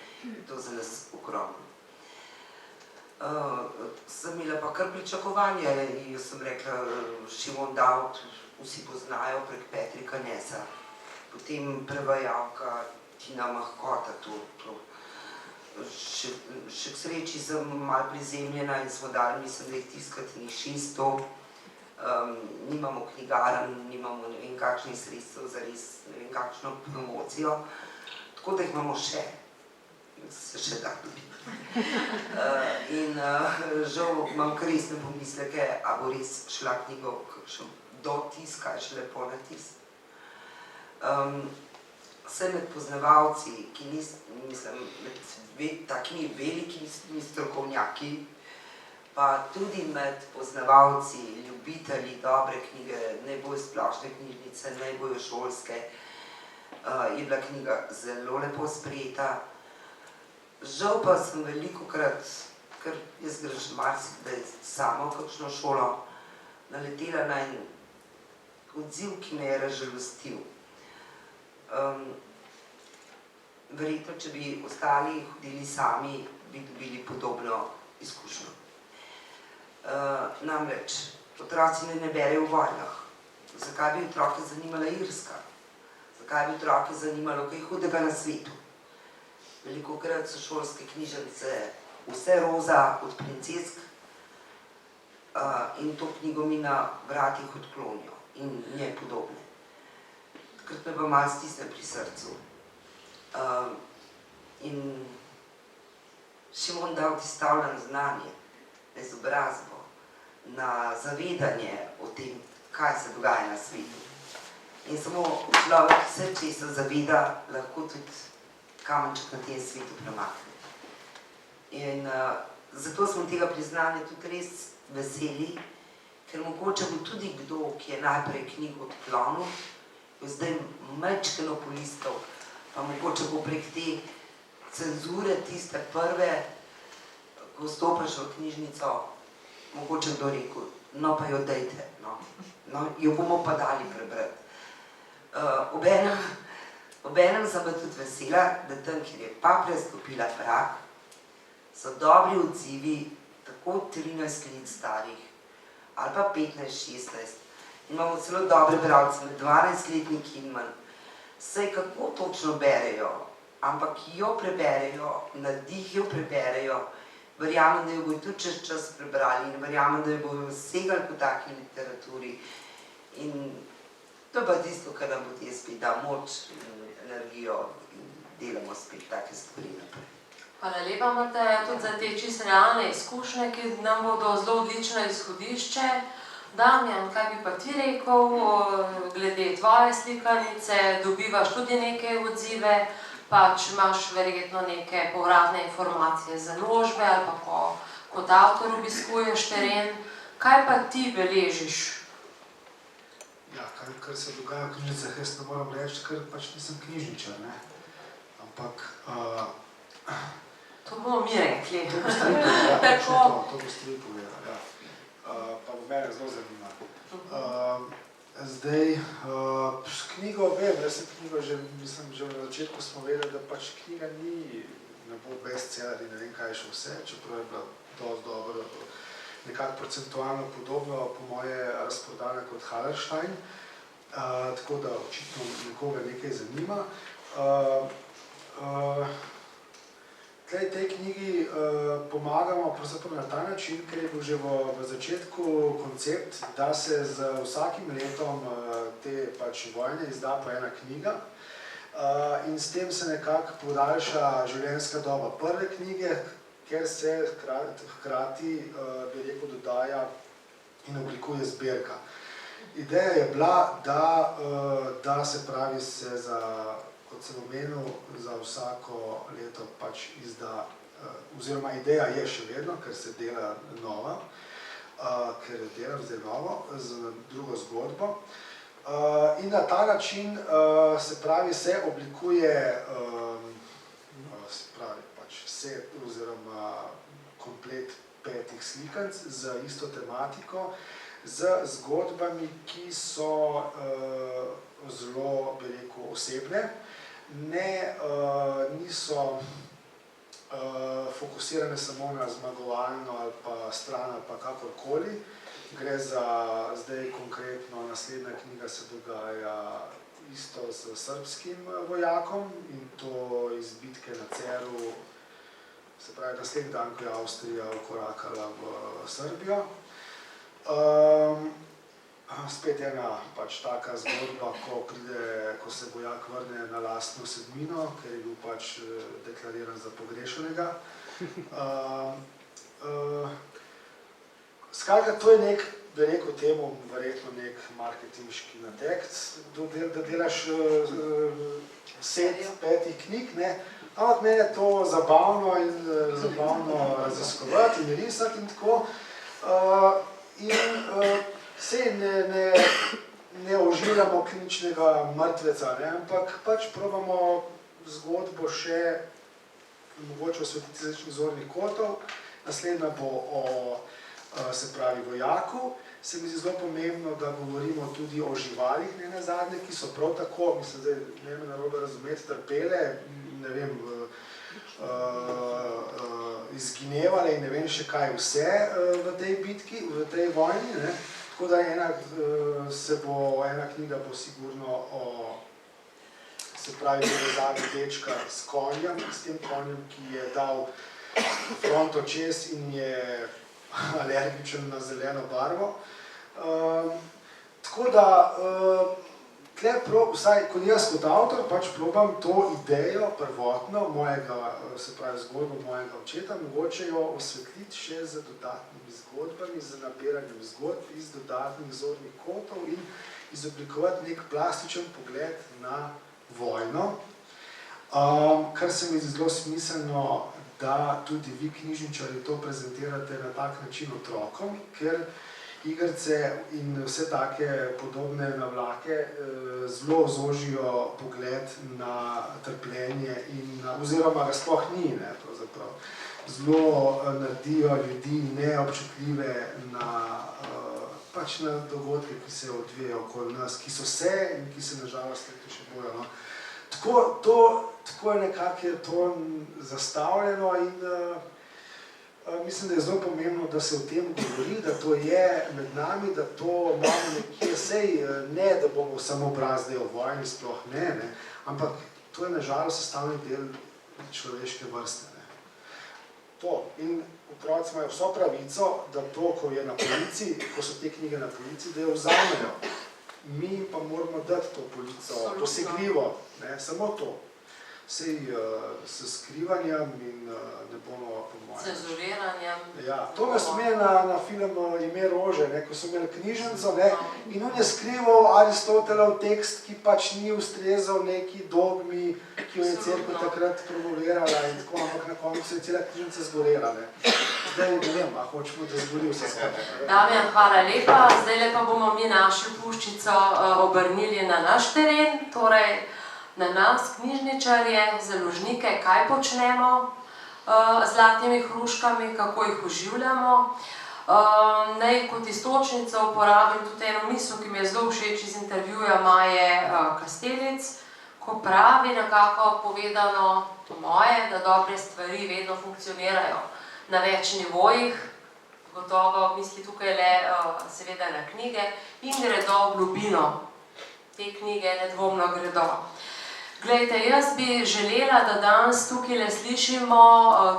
to za nas ogromno. Sem imela pa kar pričakovanje in jaz sem rekla, Šimon Davd, vsi poznajo prek Petrika Nesa, potem prevajalka Tina Mahkota, še k sreči sem malo prizemljena in smo dali, mislim, da jih tiskati njih 600, nimamo knjigarn, nimamo ne vem kakšnih sredstev za res ne vem kakšno promocijo, tako da jih imamo še, se še da dobiti. In žal imam kar resne pomisleke, a bo res šla knjiga do tiska, šele po natisk. Vse med poznavalci, ki mislim, med takimi velikimi strokovnjaki, pa tudi med poznavalci, ljubitelji dobre knjige, naj bojo splošne knjižnice, naj bojo šolske, je bila knjiga zelo lepo sprejeta. Žal pa sem velikokrat, ker jaz grem še marsikdaj sama v kakšno šolo, naletela na en odziv, ki me je razžalostil. Verjetno, če bi ostali hodili sami, bi dobili podobno izkušnjo. Namreč, otroci ne berejo v vojnah. Zakaj bi otroke zanimala Irska? Zakaj bi otroke zanimalo kaj hudega na svetu? Velikokrat so šolske knjižnice vse roza od princesk in to knjigo mi na vratih odklonijo in nje podobne. Takrat me pa malo stisne pri srcu. In Šimon Davd izstavlja na znanje, na izobrazbo, na zavedanje o tem, kaj se dogaja na svetu. In samo človek, ki se česa zaveda, lahko tudi kamenček na tem svetu premakne. In zato smo tega priznanja tudi res veseli, ker mogoče bo tudi kdo, ki je najprej knjigo odklonil, jo zdaj majčkeno polistal, pa mogoče bo prek te cenzure tiste prve, ko vstopaš v knjižnico, mogoče kdo rekel, no pa jo dejte, no, jo bomo pa dali prebrati. Obenem sem pa tudi vesela, da tam, kjer je pa prestopila prag, so dobri odzivi tako 13 let starih, ali pa 15-16. Imamo celo dobre bralce med 12-letniki in manj. Saj kako točno berejo, ampak jo preberejo, na dih jo preberejo, verjamem, da jo bojo tudi čez čas prebrali in verjamem, da jo bojo segali po taki literaturi. In to je pa tisto, kar nam bo spet da moč in energijo in delamo spet take stvari naprej. Hvala lepa, Mateja, tudi za te čisto realne izkušnje, ki nam bodo zelo odlično izhodišče. Damjan, kaj bi pa ti rekel glede tvoje slikanice, dobivaš tudi neke odzive, pač imaš verjetno neke povratne informacije za naložbe ali pa kot avtor obiskuješ teren. Kaj pa ti beležiš? Ja, kar se dogaja v knjižnicah, jaz ne moram reči, ker pač nisem knjižničar, ne. Ampak... To bomo mi rekli. To boste vi povedali, to boste vi povedali, ja. Pa bo mene zelo zanima. Zdaj, s knjigo vem, jaz sem knjigo že, mislim, že na začetku smo vedeli, da pač knjiga ne bo bestseller in ne vem kaj še vse, čeprav je bila dosti dobro, nekako procentualno podobno po moje razprodana kot Hallerstein, tako da očitno nekoga nekaj zanima. Tej knjigi pomagamo pravzaprav na ta način, ker je bil že v začetku koncept, da se z vsakim letom te pač vojne izda po ena knjiga in s tem se nekako podaljša življenjska doba prve knjige, ker se hkrati, bi rekel, dodaja in oblikuje zbirka. Ideja je bila, da se pravi se za, kot sem omenil, za vsako leto pač izda, oziroma ideja je še vedno, ker se dela nova, ker je dela zdaj novo, z drugo zgodbo. In na ta način se pravi se oblikuje se pravi pač set oziroma komplet 5 slikanc z isto tematiko, z zgodbami, ki so zelo, bi rekel, osebne. Niso fokusirane samo na zmagovalno ali pa stran ali pa kakorkoli. Gre za, zdaj konkretno, naslednja knjiga se dogaja isto s srbskim vojakom in to iz bitke na Ceru, se pravi naslednji dan, ko je Avstrija vkorakala v Srbijo. Spet ena pač taka zgodba, ko se vojak vrne na lastno sedmino, ker je bil pač deklariran za pogrešanega. Skratka, to je nek, bi rekel temu, verjetno nek marketinški nateg, da delaš set 5 knjig, ne. Ampak meni je to zabavno in zabavno raziskovati in risati in tako. Sej ne oživljamo kliničnega mrtveca, ne, ampak pač probamo zgodbo še mogoče osvetliti z različnih zornih kotov. Naslednja bo o, se pravi, vojaku. Se mi zdi zelo pomembno, da govorimo tudi o živalih, ne nazadnje, ki so prav tako, mislim, zdaj ne me narobe razumeti, trpele, ne vem, izginevale in ne vem še kaj vse v tej bitki, v tej vojni, ne. Tako da ena knjiga bo sigurno o, se pravi, povezavi dečka s konjem, s tem konjem, ki je dal fronto čez in je alergičen na zeleno barvo. Tako da, vsaj kot jaz kot avtor, pač probam to idejo prvotno mojega, se pravi zgodbo mojega očeta, mogoče jo osvetliti še z dodatnimi zgodbami, z nabiranjem zgodb iz dodatnih zornih kotov in izoblikovati nek plastičen pogled na vojno, kar se mi zdi zelo smiselno, da tudi vi knjižničarji to prezentirate na tak način otrokom, ker igrice in vse take podobne navlake zelo zožijo pogled na trpljenje oziroma ga sploh ni, ne, pravzaprav. Zelo naredijo ljudi neobčutljive pač na dogodke, ki se odvijajo okoli nas, ki so se in ki se nažalost še bojo, no. Tako je nekako to zastavljeno in mislim, da je zelo pomembno, da se o tem govori, da to je med nami, da to imamo nekje, sej ne, da bomo samo brazdali o vojni, sploh ne, ampak to je nažalost sestavni del človeške vrste. To. In otroci imajo vso pravico, da to, ko je na polici, ko so te knjige na polici, da jo vzamejo. Mi pa moramo dati to polico, dosegljivo, samo to. Sej s skrivanjem in ne bomo, po mojem. Cenzuriranjem. Ja, to nas sme na film Ime rože, ne, ko so imeli knjižnico, ne, in on je skrival Aristotelov tekst, ki pač ni ustrezal neki dogmi, ki jo je cerkev takrat promovirala in tako, ampak na koncu je cela knjižnica zgorela, ne. Zdaj ne vem, a hočemo, da zgori vse skupaj. Damjan, hvala lepa. Zdaj pa bomo mi našo puščico obrnili na naš teren, torej na nas, knjižničarje, založnike, kaj počnemo z zlatimi hruškami, kako jih oživljamo. Naj kot iztočnico uporabim tudi eno misel, ki mi je zelo všeč iz intervjuja Maje Kastelic, ko pravi nekako povedano, po moje, da dobre stvari vedno funkcionirajo na več nivojih, gotovo misli tukaj le seveda na knjige in gredo v globino. Te knjige nedvomno gredo. Glejte, jaz bi želela, da danes tukaj le slišimo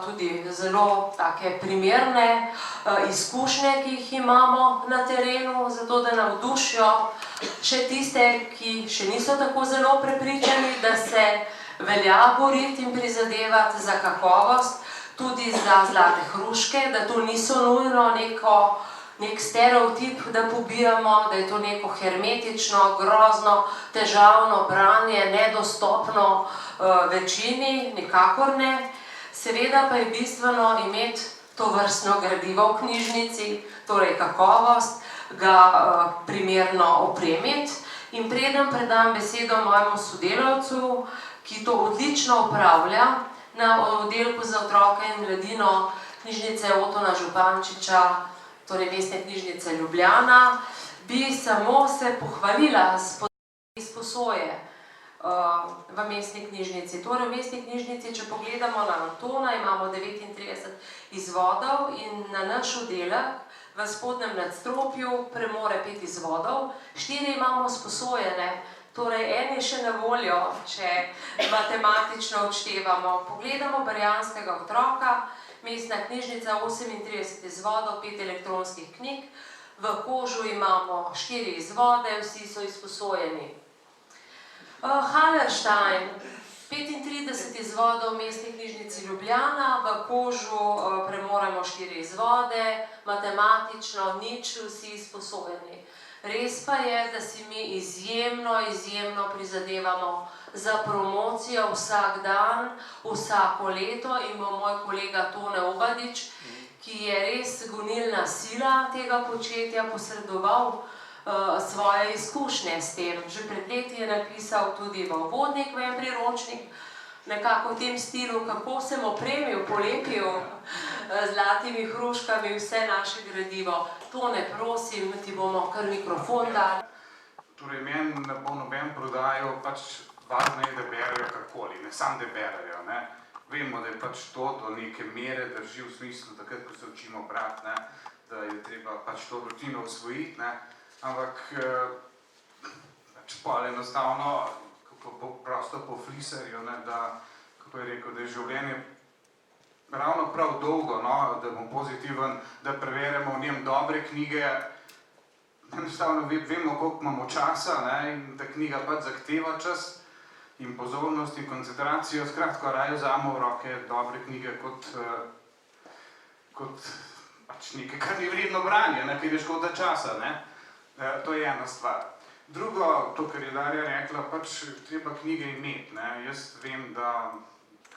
tudi zelo take primerne izkušnje, ki jih imamo na terenu, zato da navdušijo še tiste, ki še niso tako zelo prepričani, da se velja boriti in prizadevati za kakovost, tudi za zlate hruške, da to niso nujno nek stereotip, da pobijamo, da je to neko hermetično, grozno, težavno branje, nedostopno večini, nikakor ne. Seveda pa je bistveno imeti to vrstno gradivo v knjižnici, torej kakovost, ga primerno opremiti. In preden predam besedo mojemu sodelavcu, ki to odlično opravlja na oddelku za otroke in mladino knjižnice Otona Župančiča, torej Mestne knjižnice Ljubljana, bi samo se pohvalila s izposoje v Mestni knjižnici. Torej v Mestni knjižnici, če pogledamo na Antona, imamo 39 izvodov in na naš oddelek v spodnjem nadstropju premore 5 izvodov, 4 imamo sposojene, torej en je še na voljo, če matematično odštevamo. Pogledamo Barjanskega otroka, Mestna knjižnica, 38 izvodov, 5 elektronskih knjig, v kožu imamo 4 izvode, vsi so izposojeni. Hallerstein, 35 izvodov v Mestni knjižnici Ljubljana, v kožu premoremo 4 izvode, matematično nič, vsi izposojeni. Res pa je, da si mi izjemno prizadevamo za promocijo vsak dan, vsako leto in bo moj kolega Tone Obadič, ki je res gonilna sila tega početja, posredoval svoje izkušnje s tem. Že pred leti je napisal tudi v uvodnik, v en priročnik, nekako v tem stilu, kako sem opremil, polepil zlatimi hruškami vse naše gradivo. Tone, prosim, ti bomo kar mikrofon dali. Torej, meni ne bo noben prodajal, pač važno je, da berejo karkoli, ne samo da berejo, ne. Vemo, da je pač to do neke mere drži v smislu, takrat, ko se učimo brati, ne, da je treba pač to rutino osvojiti, ne. Ampak pač pol enostavno, kako prosto po flisarju, ne, da, kako je rekel, da je življenje ravno prav dolgo, no, da bom pozitiven, da preverjamo v njem dobre knjige. Enostavno vemo, koliko imamo časa, ne, in ta knjiga pač zahteva čas in pozornost in koncentracijo. Skratka, raje vzamemo v roke dobre knjige kot pač nekaj, kar ni vredno branje, ne, ker je škoda časa, ne. To je ena stvar. Drugo, to, kar je Darja rekla, pač treba knjige imeti, ne. Jaz vem, da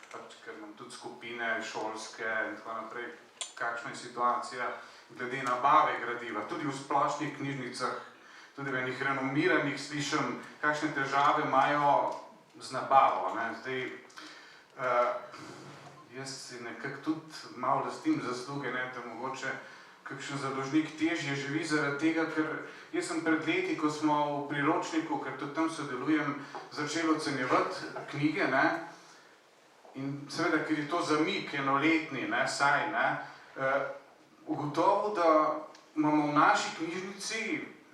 pač, ker imam tudi skupine šolske in tako naprej, kakšna je situacija glede nabave gradiva, tudi v splošnih knjižnicah, tudi v enih renomiranih slišim, kakšne težave imajo z nabavo, ne. Zdaj, jaz si nekako tudi malo lastim zasluge, ne, da mogoče kakšen založnik težje živi zaradi tega, ker jaz sem pred leti, ko smo v priročniku, ker tudi tam sodelujem, začel ocenjevati knjige, ne, in seveda, ker je to zamik enoletni, ne, saj, ne, ugotovil, da imamo v naši knjižnici,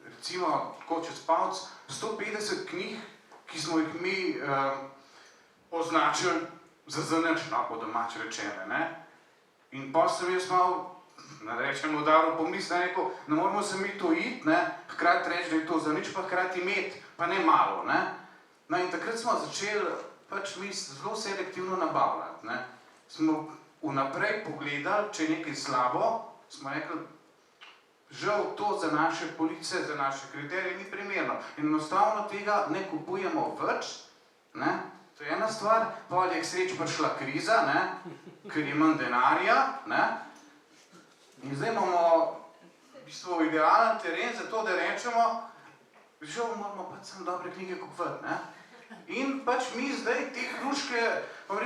recimo tako čez palec, 150 knjig, ki smo jih mi označili za zanič, no, po domač rečene, ne. In potem sem jaz malo, ne rečem, udaril pomisel, rekel, ne moramo se mi to iti, ne, hkrati reči, da je to zanič, pa hkrati imeti, pa ne malo, ne. No in takrat smo začeli pač mi zelo selektivno nabavljati. Ne. Smo vnaprej pogledali, če je nekaj slabo, smo rekli, žal to za naše police, za naše kriterije ni primerno. In enostavno tega ne kupujemo več, ne. To je ena stvar, pa je k sreči prišla kriza, ne, ker je manj denarja, ne. In zdaj imamo v bistvu idealen teren za to, da rečemo, žal moramo pač samo dobre knjige kupovati, ne. In pač mi zdaj te hruške, pa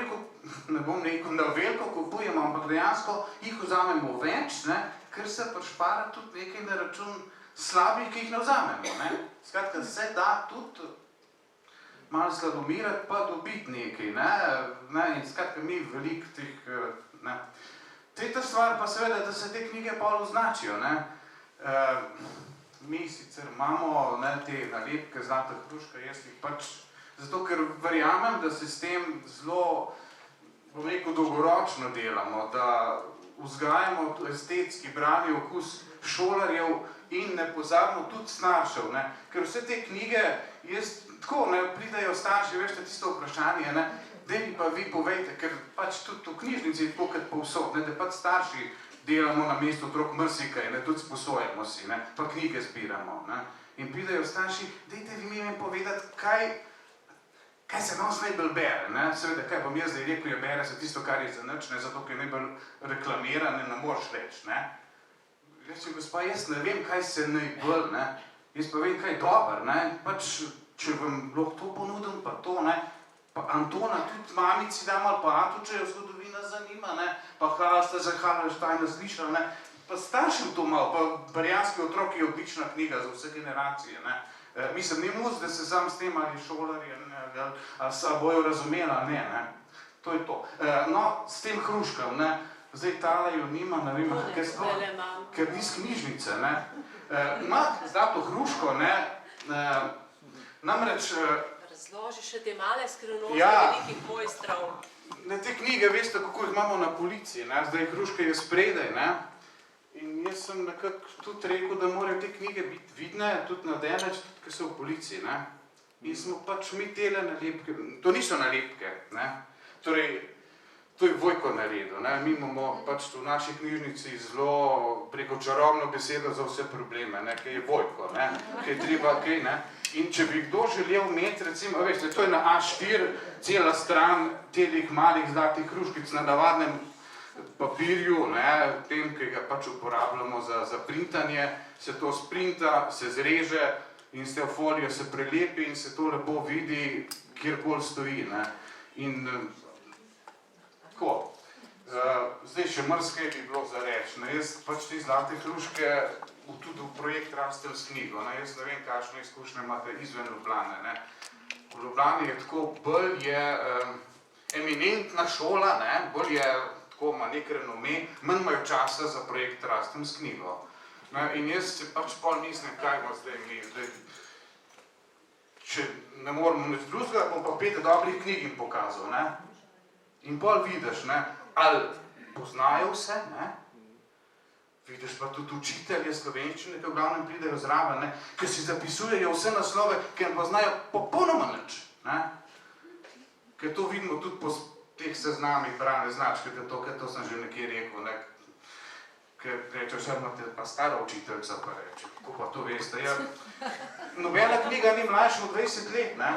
ne bom rekel, na veliko kupujemo, ampak dejansko jih vzamemo več, ne, ker se prišpara tudi nekaj na račun slabih, ki jih ne vzamemo, ne. Skratka, se da tudi malo sladomirati, pa dobiti nekaj, ne, in skratka, mi veliko teh, ne. Tretja stvar pa seveda, da se te knjige pol označijo, ne. Mi sicer imamo, ne, te nalepke Zlata hruška, jaz jih pač, zato ker verjamem, da se s tem zelo, bom rekel, dolgoročno delamo, da vzgajamo estetski brani okus šolarjev in ne pozabimo tudi staršev, ne, ker vse te knjige, jaz tako, ne, pridajo starši, veš, tisto vprašanje, ne, daj mi pa vi povejte, ker pač tudi v knjižnici je tako kot povsod, ne, da pač starši delamo na mesto otrok mrsikaj, ne, tudi sposojamo si, ne, pa knjige zbiramo, ne, in pridajo starši, dajte vi mi povedati, kaj se nas najbolj bere, ne, seveda, kaj bom jaz zdaj rekel, je bere se tisto, kar je za nič, ne, zato, ker je najbolj reklamiran, ne moreš reči, ne. Reči, gospa, jaz ne vem, kaj se najbolj, ne, jaz pa vem, kaj je dober, ne, pač, če vam lahko to ponudim, pa to, ne, pa Antona tudi mamici dam, ali pa Atu, če jo zgodovina zanima, ne, pa Halasta za Hallersteina slišal, ne, pa staršem to malo, pa Barjanski otrok je odlična knjiga za vse generacije, ne. Mislim, ni mus, da se sam s tem ali šolarji, ali se bojo razumela, ne, to je to. No, s tem hruškam, ne, zdaj tala jo nima, ne vem, ker ni z knjižnice, ne. Ima Zlato hruško, ne, namreč... Razloži še te male skrivnosti velikih mojstrov. Te knjige, veste, kako jih imamo na policiji, ne, zdaj hruška je spredaj, ne. In jaz sem nekako tudi rekel, da morajo te knjige biti vidne, tudi na deleč, tudi, ker so v policiji, ne. In smo pač mi tele nalepke, to niso nalepke, ne. Torej, to je Vojko naredil, ne. Mi imamo pač v naši knjižnici zelo preko čarobno besedo za vse probleme, ne, kaj je Vojko, ne, kaj je treba, kaj, ne. In če bi kdo želel imeti, recimo, veste, to je na A4, cela stran telih malih zlatih hruškic na navadnem papirju, ne, tem, ki ga pač uporabljamo za printanje, se to sprinta, se zreže in s te folijo se prelepi in se to lepo vidi, kjerkoli stoji, ne. In tako, zdaj še marsikaj bi bilo za reči, ne, jaz pač te zlate hruške tudi v projekt Rastel s knjigo, ne, jaz ne vem, kakšne izkušnje imate izven Ljubljane, ne. V Ljubljani je tako, bolj je eminentna šola, ne, bolj je tako ima nek renome, manj imajo časa za projekt Rastem s knjigo. In jaz se pač pol mislim, kaj bo zdaj mi, če ne moramo nič drugega, bom pa 5 dobrih knjig jim pokazal, ne. In pol vidiš, ne, ali poznajo vse, ne, vidiš pa tudi učitelje slovenščine, ki v glavnem pridejo zraven, ne, ki si zapisujejo vse naslove, ki ne poznajo popolnoma nič, ne. Ker to vidimo tudi po teh seznamih brane značke, to sem že nekje rekel, ne, ker rečeš, imate pa stara učiteljca, pa reče, kako pa to veste, ja, nobena knjiga ni mlajša od 20 let, ne,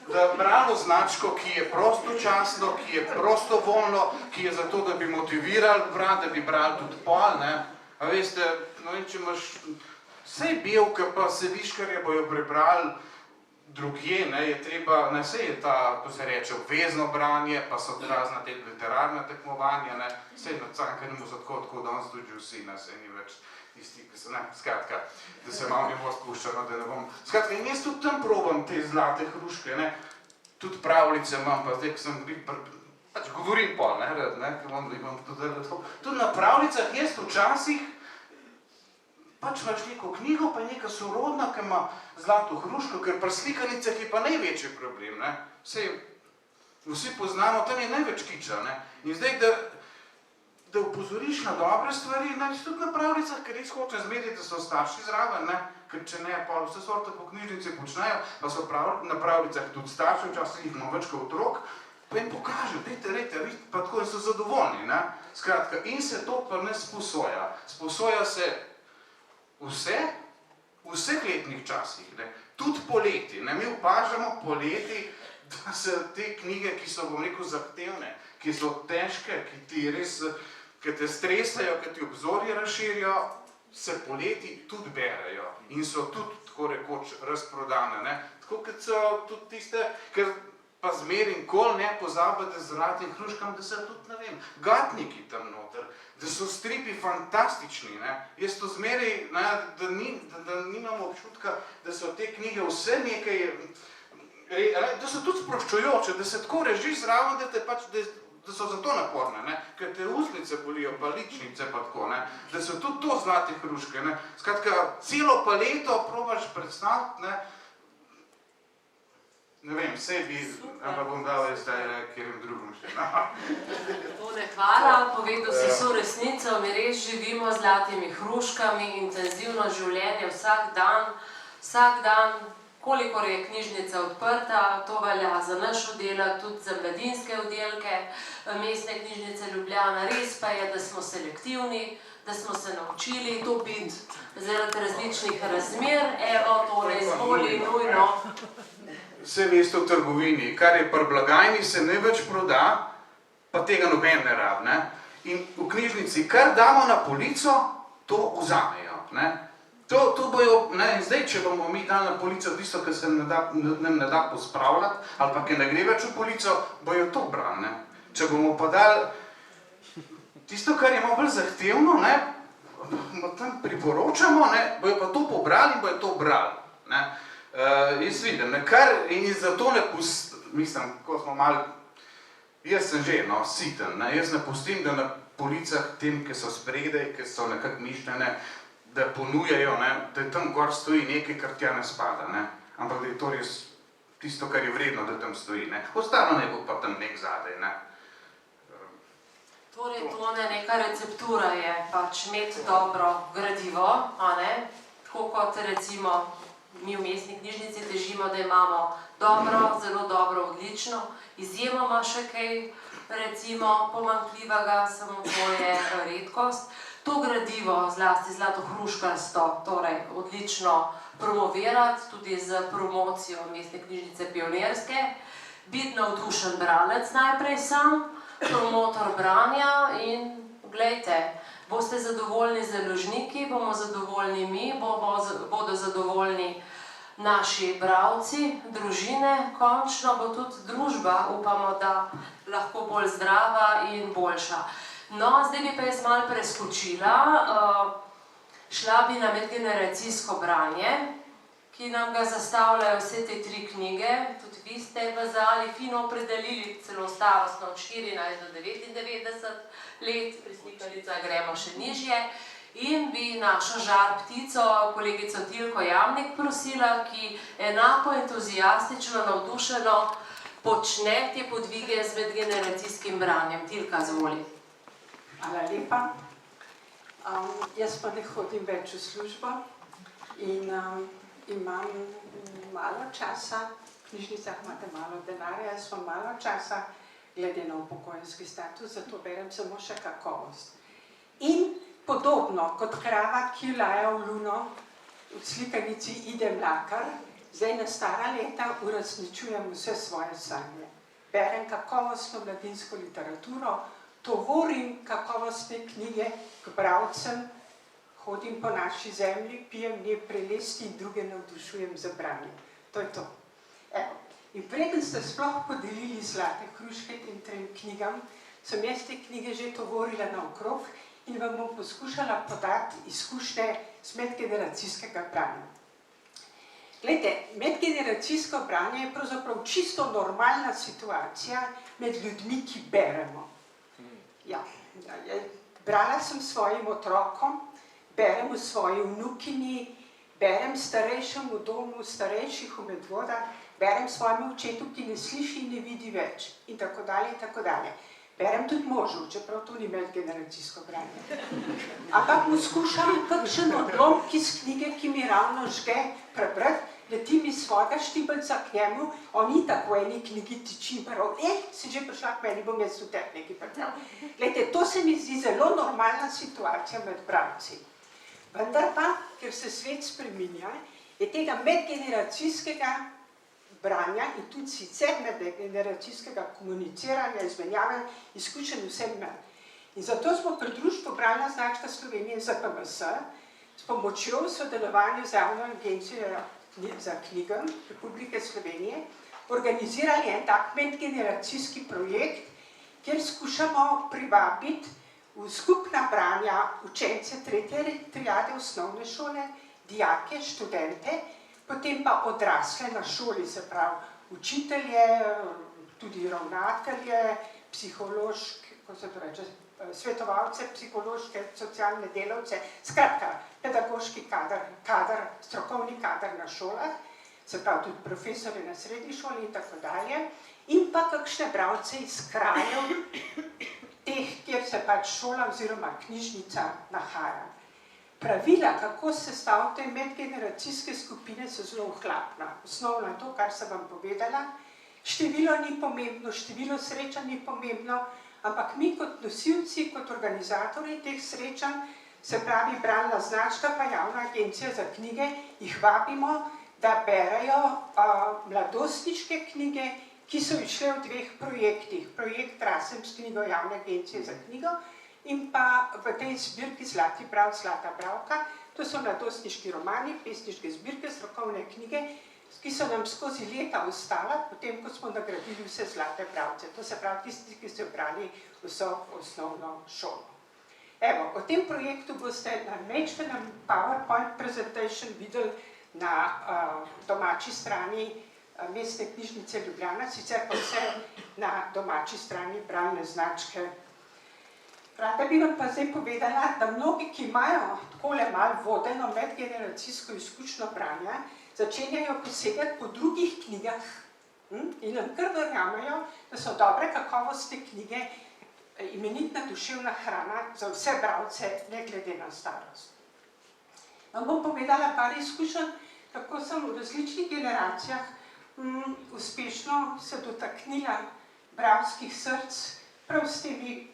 da bralo značko, ki je prostočasno, ki je prostovoljno, ki je zato, da bi motivirali brati, da bi brali tudi pol, ne, a veste, no in če imaš vse belke, pa sediškarje bojo prebrali drugje, ne, je treba, ne, saj je ta, ko se reče, obvezno branje, pa so razna te literarna tekmovanja, ne, saj na Cankarjemu so tako danes tudi vsi, ne, saj ni več tisti, ki se, ne, skratka, da se malo ne bo spuščalo, da ne bom, skratka, in jaz tudi tam probam te zlate hruške, ne, tudi pravljice imam, pa zdaj, ko sem pač govorim pol, ne, ker imam tudi na pravljicah, jaz včasih pač imaš neko knjigo, pa je neka sorodna, ki ima zlato hruško, ker pri slikanicah je pa največji problem, ne. Vsi poznamo, tam je največ kiča, ne. In zdaj, da upozoriš na dobre stvari, tudi na pravljicah, ker res hoče zmeriti, da so starši zraven, ne, ker če ne, pa vse sorte po knjižnici počnejo, pa so na pravljicah tudi starši, včasih jih imamo več kot otrok, pa jim pokažem, dajte, pa tako so zadovoljni, ne? Skratka, in se to pa ne sposoja. Sposoja se v vseh letnih časih, ne? Tudi poleti, ne? Mi opažamo poleti, da se te knjige, ki so, bom rekel, zahtevne, ki so težke, ki te stresajo, ki ti obzorje razširijo, se poleti tudi berejo in so tudi tako rekoč razprodane, ne? Tako kot so tudi tiste, ker pa zmer in kol ne pozabite z Zlatim hruškam, da so tudi, ne vem, gatniki tam noter, da so stripi fantastični, ne? Jaz to zmeri, ne, da nimam občutka, da so te knjige vse nekaj, da so tudi sproščujoče, da se tako režiš zraven, da so zato naporne, ne? Ker te usnice bolijo, pa ličnice pa tako, ne? Da so tudi to Zlate hruške, ne? Skratka, celo paleto probaš predstaviti, ne? Ne vem, vse bi, ampak bom dal jaz zdaj kjerim drugom še, Tone, hvala, povedal si so resnico, mi res živimo z Zlatimi hruškami, intenzivno življenje vsak dan, kolikor je knjižnica odprta, to velja za naš oddelek, tudi za mladinske oddelke, Mestne knjižnice Ljubljana, res pa je, da smo selektivni, da smo se naučili to biti zaradi različnih razmer, evo, tole izvoli, nujno. Vse veste v trgovini, kar je pri blagajni se ne več proda, pa tega noben ne rab, ne? In v knjižnici, kar damo na polico, to vzamejo, ne? To bojo, ne, zdaj, če bomo mi dali na polico tisto, kar se nam ne da pospravljati, ali pa ki ne gre več v polico, bojo to brali, ne? Če bomo pa dali tisto, kar je malo bolj zahtevno, ne, tam priporočamo, ne, bojo pa to pobrali in bojo to brali, ne? Jaz vidim, in zato ne mislim, ko smo malo, jaz sem že, no, siten, ne, jaz ne pustim, da na policah tem, ki so spredaj, ki so nekako mišljene, da ponujajo, ne, da tam gor stoji nekaj, kar tja ne spada, ne, ampak da je to res tisto, kar je vredno, da tam stoji, ne, ostalo ne bo pa tam nek zadaj, ne. Torej, Tone, neka receptura je pač imeti dobro gradivo, a ne, tako kot recimo mi v Mestni knjižnici težimo, da imamo dobro, zelo dobro, odlično, izjemoma še kaj, recimo, pomanjkljivega, samo to je redkost. To gradivo, zlasti zlatohruškarsto, torej odlično promovirati, tudi z promocijo Mestne knjižnice Pionirske, biti navdušen bralec najprej sam, promotor branja in glejte, boste zadovoljni založniki, bomo zadovoljni mi, bodo zadovoljni naši bralci, družine, končno bo tudi družba, upamo, da lahko bolj zdrava in boljša. No, zdaj bi pa jaz malo preskočila, šla bi na medgeneracijsko branje, ki nam ga zastavljajo vse te 3 knjige, tudi vi ste vazali, fino opredelili celo starostno od 14 do 99 let, pri slikalicah gremo še nižje, in bi našo žar ptico, kolegico Tilko Jamnik prosila, ki enako entuzijastično, navdušeno počne te podvige z medgeneracijskim branjem. Tilka, zvoli. Hvala lepa. Jaz pa ne hodim več v službo in imam malo časa, v knjižnicah imate malo denarja, jaz pa malo časa, glede na upokojenski status, zato berem samo še kakovost. In podobno kot krava, ki laja v luno, v slikanici Ide Mlakar, zdaj na stara leta uresničujem vse svoje sanje. Berem kakovostno mladinsko literaturo, tovorim kakovostne knjige k bralcem, hodim po naši zemlji, pijem njej prelesti in druge navdušujem za branje. To je to. Evo. In preden ste sploh podelili Zlate hruške tem 3 knjigam, sem jaz te knjige že tovorila naokrog in vam bom poskušala podati izkušnje z medgeneracijskega branja. Glejte, medgeneracijsko branje je pravzaprav čisto normalna situacija med ljudmi, ki beremo. Ja, brala sem svojim otrokom, berem v svoji vnukinji, berem starejšemu domu, starejših v Medvodah, berem svojemu očetu, ki ne sliši in ne vidi več, in tako dalje, in tako dalje. Berem tudi možu, čeprav to ni medgeneracijsko branje. Ampak mu skušam kakšen odlomek iz knjige, ki mi ravno žge, prebrati, letim iz svojega štibelca k njemu, on ni tako v eni knjigi tiči, si že prišla k meni, bom jaz v tebi nekaj prebral. Glejte, to se mi zdi zelo normalna situacija med bralci. Vendar pa, ker se svet spreminja, je tega medgeneracijskega branja in tudi sicer medgeneracijskega komuniciranja, izmenjave izkušenj vsem manj. In zato smo pri Društvu Bralna značka Slovenije ZPMS s pomočjo sodelovanja z Javno agencijo za knjigo Republike Slovenije organizirali en tak medgeneracijski projekt, kjer skušamo privabiti v skupna branja učence tretje triade osnovne šole, dijake, študente, potem pa odrasle na šoli, se pravi učitelje, tudi ravnatelje, svetovalce, psihološke, socialne delavce, skratka, pedagoški kader, strokovni kader na šolah, se pravi tudi profesori na srednji šoli in tako dalje, in pa kakšne bralce iz krajev teh, kjer se pač šola oziroma knjižnica nahaja. Pravila, kako se sestavite medgeneracijske skupine, so zelo ohlapna. Osnovno je to, kar sem vam povedala. Število ni pomembno, število srečanj ni pomembno, ampak mi kot nosilci, kot organizatorji teh srečanj, se pravi Bralna značka pa Javna agencija za knjige, jih vabimo, da berejo mladostniške knjige, ki so išle v dveh projektih. Projekt Rasem s knjigo Javne agencije za knjigo in pa v tej zbirki Zlati bral, Zlata bralka. To so mladostniški romani, pesniške zbirke, strokovne knjige, ki so nam skozi leta ostala, potem ko smo nagradili vse zlate bralce. To se pravi tisti, ki so brali vso osnovno šolo. Evo, o tem projektu boste na majčkenem PowerPoint presentation videli na domači strani Mestne knjižnice Ljubljana, sicer pa vse na domači strani Bralne značke. Rada bi vam pa zdaj povedala, da mnogi, ki imajo takole malo vodeno medgeneracijsko izkušnjo branja, začenjajo posegati po drugih knjigah in nam kar verjamejo, da so dobre kakovostne knjige imenitna duševna hrana za vse bralce, ne glede na starost. Vam bom povedala par izkušenj, kako sem v različnih generacijah uspešno se dotaknila bralskih src, prav s temi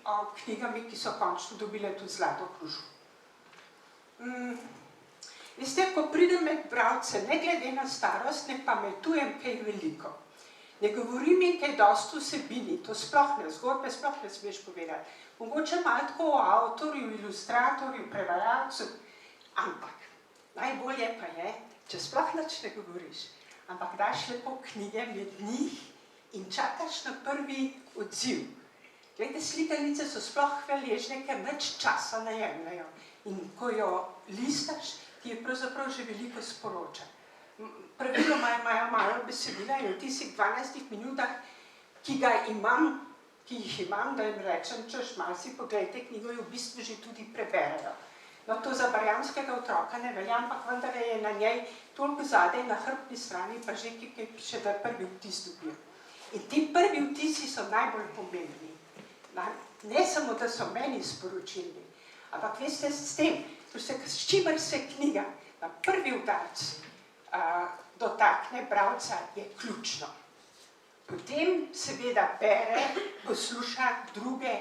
knjigami, ki so končno dobile tudi zlato kruško. Veste, ko pridem med bralce, ne glede na starost, ne pametujem kaj veliko. Ne govorim jim kaj dosti vsebini, to sploh ne, zgodbe sploh ne smeš povedati. Mogoče malo tako o avtorju, ilustratorju, prevajalcu, ampak najbolje pa je, če sploh nič ne govoriš, ampak daš lepo knjige med njih in čakaš na prvi odziv. Glejte, slikanice so sploh hvaležne, ker nič časa ne jemljajo. In ko jo listaš, ti je pravzaprav že veliko sporoča. Praviloma imajo malo besedila in v tistih 12 minutah, ki jih imam, da jim rečem, češ, malo si pogledajte knjigo, v bistvu že tudi preberejo. No, to za barjanskega otroka ne velja, ampak vendar je na njej toliko zadaj, na hrbtni strani, pa že kaj piše, da prvi vtis dobijo. In ti prvi vtisi so najbolj pomembni. Ne samo, da so meni sporočilni, ampak veste, s tem, s čimer se knjiga na prvi udarc dotakne bralca, je ključno. Potem seveda bere, posluša druge,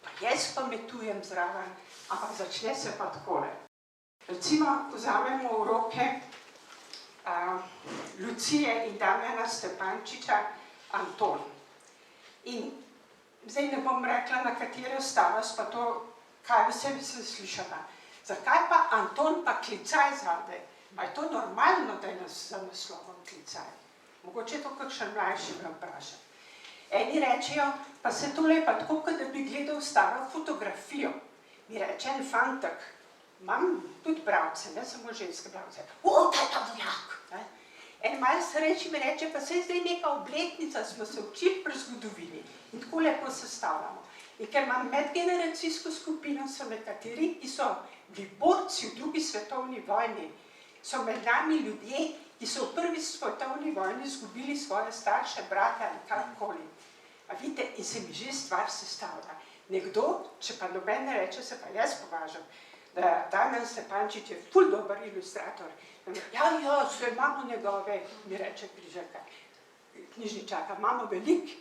pa jaz pametujem zraven, ampak začne se pa takole. Recimo, vzamemo v roke Lucije in Damjana Stepančiča Anton. In zdaj ne bom rekla, na katero starost, pa to, kaj vse bi se slišala. Zakaj pa Anton pa klicaj zadaj? Pa je to normalno, da je za naslovom klicaj? Mogoče je to kakšen mlajši me vpraša. Eni rečejo, pa se tole je pa tako, kot da bi gledal staro fotografijo. Mi reče en fantek, imam tudi bralce, ne samo ženske bralce. Kaj je to vojak? En malo starejši mi reče, pa se je zdaj neka obletnica, smo se učili pri zgodovini in tako lepo sestavljamo. In ker imam medgeneracijsko skupino, so nekateri, ki so bili borci v drugi svetovni vojni, so med nami ljudje, ki so v prvi svetovni vojni izgubili svoje starše, brate ali karkoli. A vidite, in se mi že stvar sestavlja. Nekdo, če pa noben ne reče, se pa jaz považam, da Damjan Stepančič je ful dober ilustrator. Ja, sve imamo njegove, mi reče Križanka, knjižničarka, imamo veliko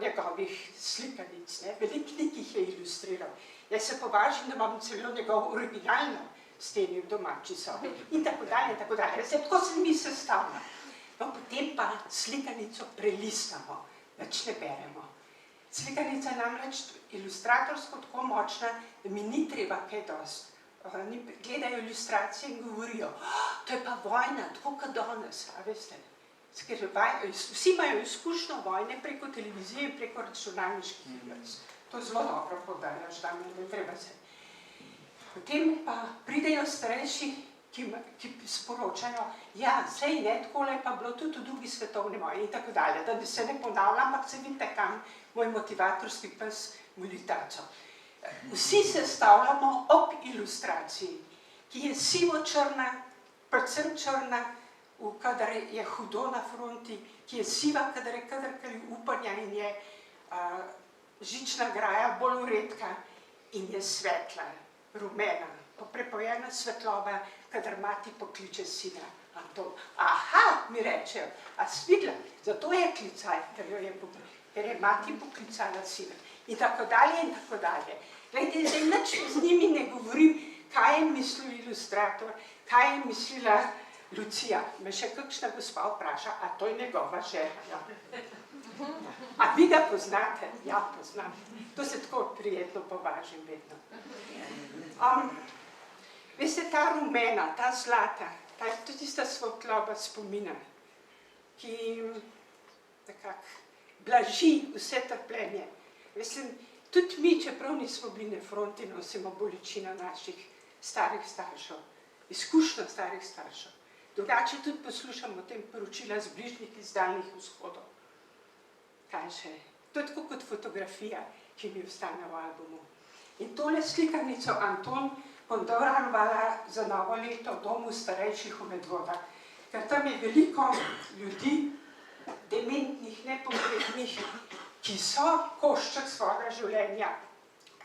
njegovih slikanic, veliko knjig jih je ilustriral. Jaz se považam, da imam celo njegovo originalno steni v domači sobi in tako dalje, in tako dalje. Tako se mi sestavlja. No, potem pa slikanico prelistamo, več ne beremo. Slikanica je namreč ilustratorsko tako močna, da mi ni treba kaj dosti. Oni gledajo ilustracije in govorijo, to je pa vojna, tako kot danes, a veste. Vsi imajo izkušnjo vojne preko televizije in preko računalniških igric. To zelo dobro poudarjaš, da mi ne treba se. Potem pa pridejo starejši, ki sporočajo, ja, sej ne, takole je pa bilo tudi v drugi svetovni vojni in tako dalje, da se ne ponavljam, ampak se vidite, kam moj motivatorski pes molitaco. Vsi se stavljamo ob ilustraciji, ki je sivo-črna, predvsem črna, kadar je hudo na fronti, ki je siva, kadar je kadarkoli upanja in je žična graja bolj redka in je svetla, rumena, prepojena svetloba, kadar mati pokliče sina. Aha, mi rečejo, a si videla, zato je klicaj, ker je mati poklicala sina. In tako dalje, in tako dalje. Glejte, zdaj nič z njimi ne govorim, kaj je mislil ilustrator, kaj je mislila Lucija. Me še kakšna gospa vpraša, a to je njegova žena. A vi ga poznate? Ja, poznam. To se tako prijetno považim vedno. Veste, ta rumena, ta zlata, ta je tudi tista svetloba spomina, ki nekako blaži vse trpljenje. Veste, tudi mi, čeprav nismo bili na fronti, nosimo bolečino naših starih staršev, izkušnjo starih staršev. Drugače tudi poslušamo o tem poročila z bližnjih iz daljnih vzhodov. Kaj še? To je tako kot fotografija, ki mi ostane v albumu. In tole slikanico Anton bom darovala za novo leto v domu starejših v Medvodah, ker tam je veliko ljudi, dementnih, nepogrebnih, ki so košček svojega življenja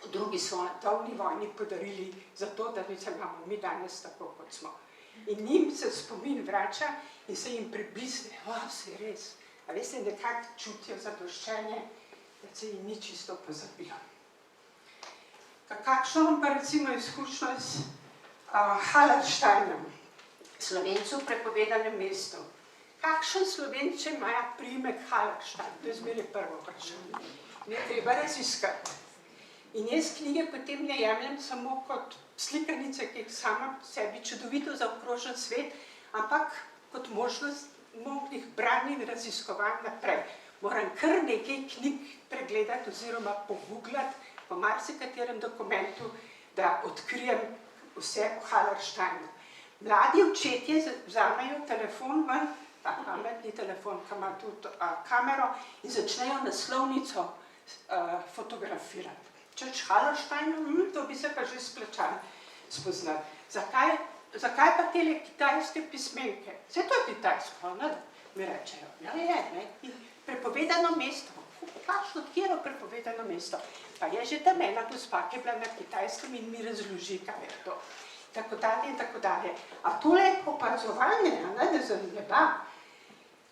v drugi svetovni vojni podarili zato, da imamo mi danes tako, kot smo. In njim se spomin vrača in se jim priblisne, vse res. A veste, nekako čutijo zadoščenje, da se jim ni čisto pozabilo. Kakšno vam pa recimo izkušnjo s Hallersteinom, Slovencu v prepovedanem mestu? Kakšen Slovenče imajo priimek Hallerstein? To je zmeraj prvo vprašanje. Ne treba raziskati. In jaz knjige potem ne jemljem samo kot slikanice, ki jih sama sebi čudovito zaokrožen svet, ampak kot možnost mnogih branj in raziskovanj naprej. Moram kar nekaj knjig pregledati oziroma pogooglati po marsikaterem dokumentu, da odkrijem vse o Hallersteinu. Mladi očetje vzamejo telefon ven, ta pametni telefon, ki ima tudi kamero, in začnejo naslovnico fotografirati. Češ Hallersteinu, to bi se pa že splačalo spoznati. Zakaj pa tele kitajske pismenke? Vse to je kitajsko, ne? Mi rečejo. Ja, je, prepovedano mesto. Kakšno, kjero prepovedano mesto? Pa je že tam ena gospa, ki je bila na kitajskem in mi razloži, kaj je to. Tako dalje in tako dalje. A tole je opazovanje, ne, da za neba.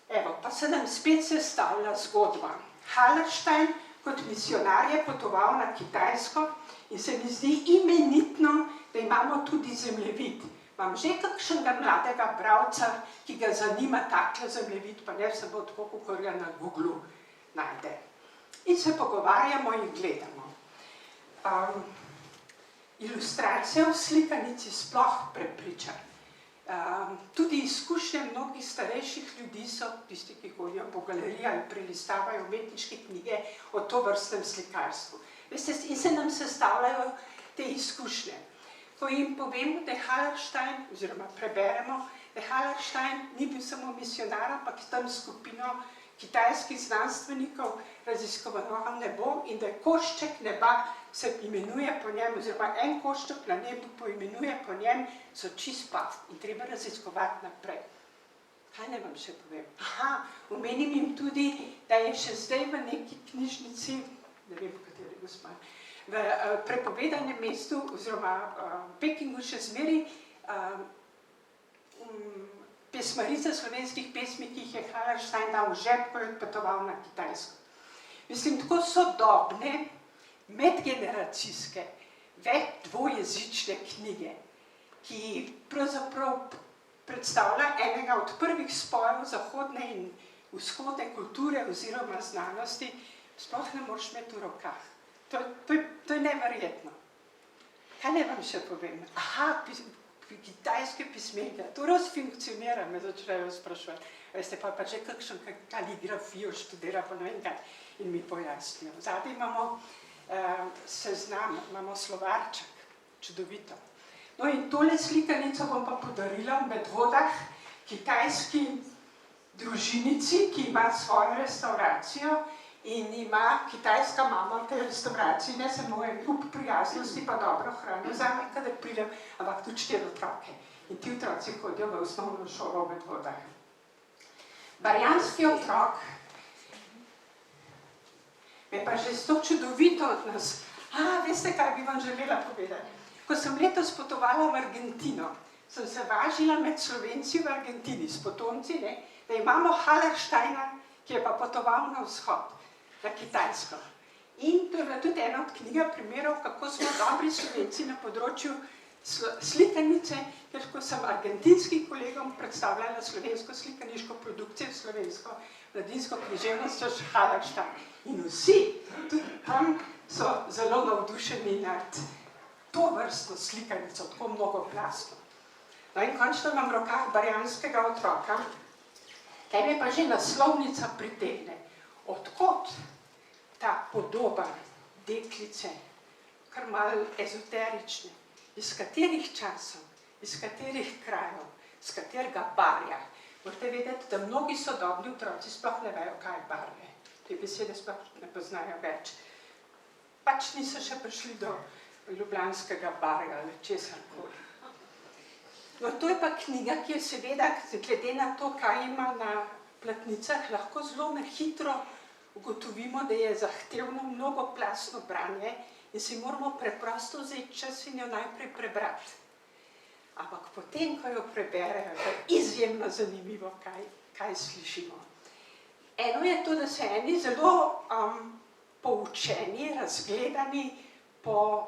Evo, pa se nam spet sestavlja zgodba. Hallerstein kot misionar je potoval na Kitajsko in se mi zdi imenitno, da imamo tudi zemljevid. Imam že kakšnega mladega bralca, ki ga zanima takle zemljevid, pa ne samo tako, kot ga na Googlu najde. In se pogovarjamo in gledamo. Ilustracija v slikanici sploh prepriča. Tudi izkušnje mnogih starejših ljudi so, tisti, ki hodijo po galeriji ali prelistavajo umetniške knjige o tovrstnem slikarstvu. Veste, in se nam sestavljajo te izkušnje. Ko jim povemo, da je Hallerstein, oziroma preberemo, da Hallerstein ni bil samo misionar, ampak tam skupino kitajskih znanstvenikov raziskoval nebo in da je košček neba se imenuje po njem, oziroma en košček na nebu poimenuje po njem, so čist pa in treba raziskovati naprej. Kaj ne vam še povem? Aha, omenim jim tudi, da je še zdaj v neki knjižnici, ne vem, v kateri gospa, v prepovedanem mestu, oziroma v Pekingu še zmeri, pesmarice slovenskih pesmi, ki jih je Hallerstein dal v žep, ko je odpotoval na Kitajsko. Mislim, tako sodobne, medgeneracijske, dvojezične knjige, ki pravzaprav predstavlja enega od prvih spojev zahodne in vzhodne kulture oziroma znanosti, sploh ne moreš imeti v rokah. To je neverjetno. Kaj ne vam še povem? Aha, kitajske pismenke, to razfunkcionira, me začnejo spraševati. Veste, pa že kakšno kaligrafijo študira, pa ne vem kaj, in mi pojasnijo. Zadaj imamo seznam, imamo slovarček, čudovito. No in tole slikanico bom pa podarila v Medvodah, kitajski družinici, ki ima svojo restauracijo in ima kitajska mama v tej restauraciji, ne samo ljub prijaznosti, pa dobro hrano zame, kadar pridem, ampak tudi 4 otroke. In ti otroci hodijo v osnovno šolo v Medvodah. Barjanski otrok me pa že s to čudovito od nas. Veste, kaj bi vam želela povedati? Ko sem letos potovala v Argentino, sem se važila med Slovenci v Argentini, s potomci, da imamo Hallersteina, ki je pa potoval na vzhod, na Kitajsko. In to je bila tudi ena od knjiga primerov, kako smo dobri Slovenci na področju slikanice, ker ko sem argentinskim kolegom predstavljala slovensko slikaniško produkcijo, slovensko mladinsko književnost, še Hallerstein. In vsi, tudi tam, so zelo navdušeni nad to vrsto slikanico, tako mnogoplastno. No in končno imam v rokah barjanskega otroka, kaj me pa že naslovnica pritegne. Odkot ta podoba deklice, kar malo ezoterične, iz katerih časov, iz katerih krajev, iz katerega barja. Morate vedeti, da mnogi sodobni otroci sploh ne vejo, kaj je barve. Te besede sploh ne poznajo več. Pač niso še prišli do ljubljanskega barja ali česarkoli. No, to je pa knjiga, ki je seveda, glede na to, kaj ima na platnicah, lahko zelo na hitro ugotovimo, da je zahtevno mnogoplastno branje in si moramo preprosto vzeti čas in jo najprej prebrati. Ampak potem, ko jo preberejo, je izjemno zanimivo, kaj slišimo. Eno je to, da se eni zelo poučeni, razgledani po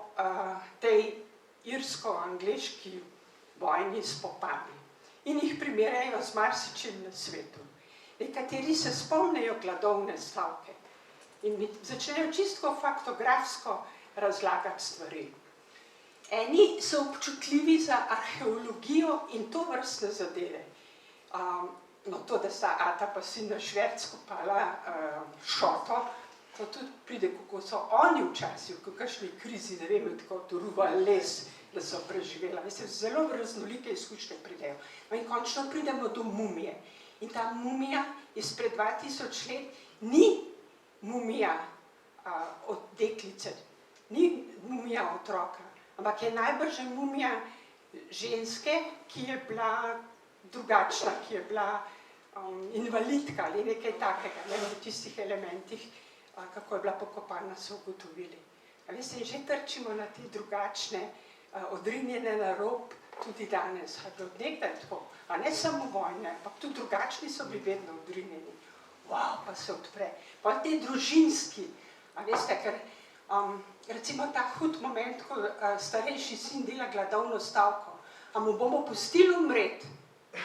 tej irsko-angleški vojni spopadi in jih primerjajo z marsičim na svetu. Nekateri se spomnejo gladovne stavke in začnejo čisto faktografsko razlagati stvari. Eni so občutljivi za arheologijo in to vrstne zadeve. No, to, da sta ata pa sina Šverc kopala šoto, to tudi pride, kako so oni včasih, v kakšni krizi, ne vem, tako toruvali les, da so preživela. Veste, zelo raznolike izkušnje pridejo. No in končno pridemo do mumije. In ta mumija izpred 2000 let ni mumija od deklice, ni mumija otroka, ampak je najbrž mumija ženske, ki je bila drugačna, ki je bila invalidka ali nekaj takega, ne v tistih elementih, kako je bila pokopana, so ugotovili. Veste, že trčimo na te drugačne, odrinjene na rob tudi danes, od nekdaj tako, a ne samo vojne, ampak tudi drugačni so bili vedno odrinjeni. Wow, pa se odpre. Pa te družinski, a veste, ker recimo ta hud moment, ko starejši sin dela gladovno stavko, a mu bomo pustili umreti,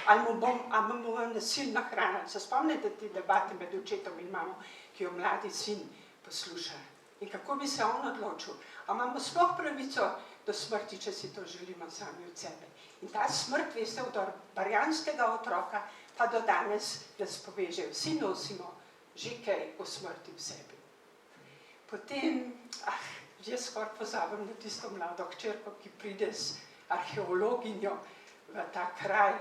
ali mu bomo nasilno hranili. Se spomnite te debate med očetom in mamo, ki jo mladi sin posluša. In kako bi se on odločil? A imamo sploh pravico do smrti, če si to želimo sami od sebe? In ta smrt, veste, od barjanskega otroka pa do danes nas poveže. Vsi nosimo že kaj o smrti v sebi. Potem, že skoraj pozabim na tisto mlado hčerko, ki pride z arheologinjo v ta kraj.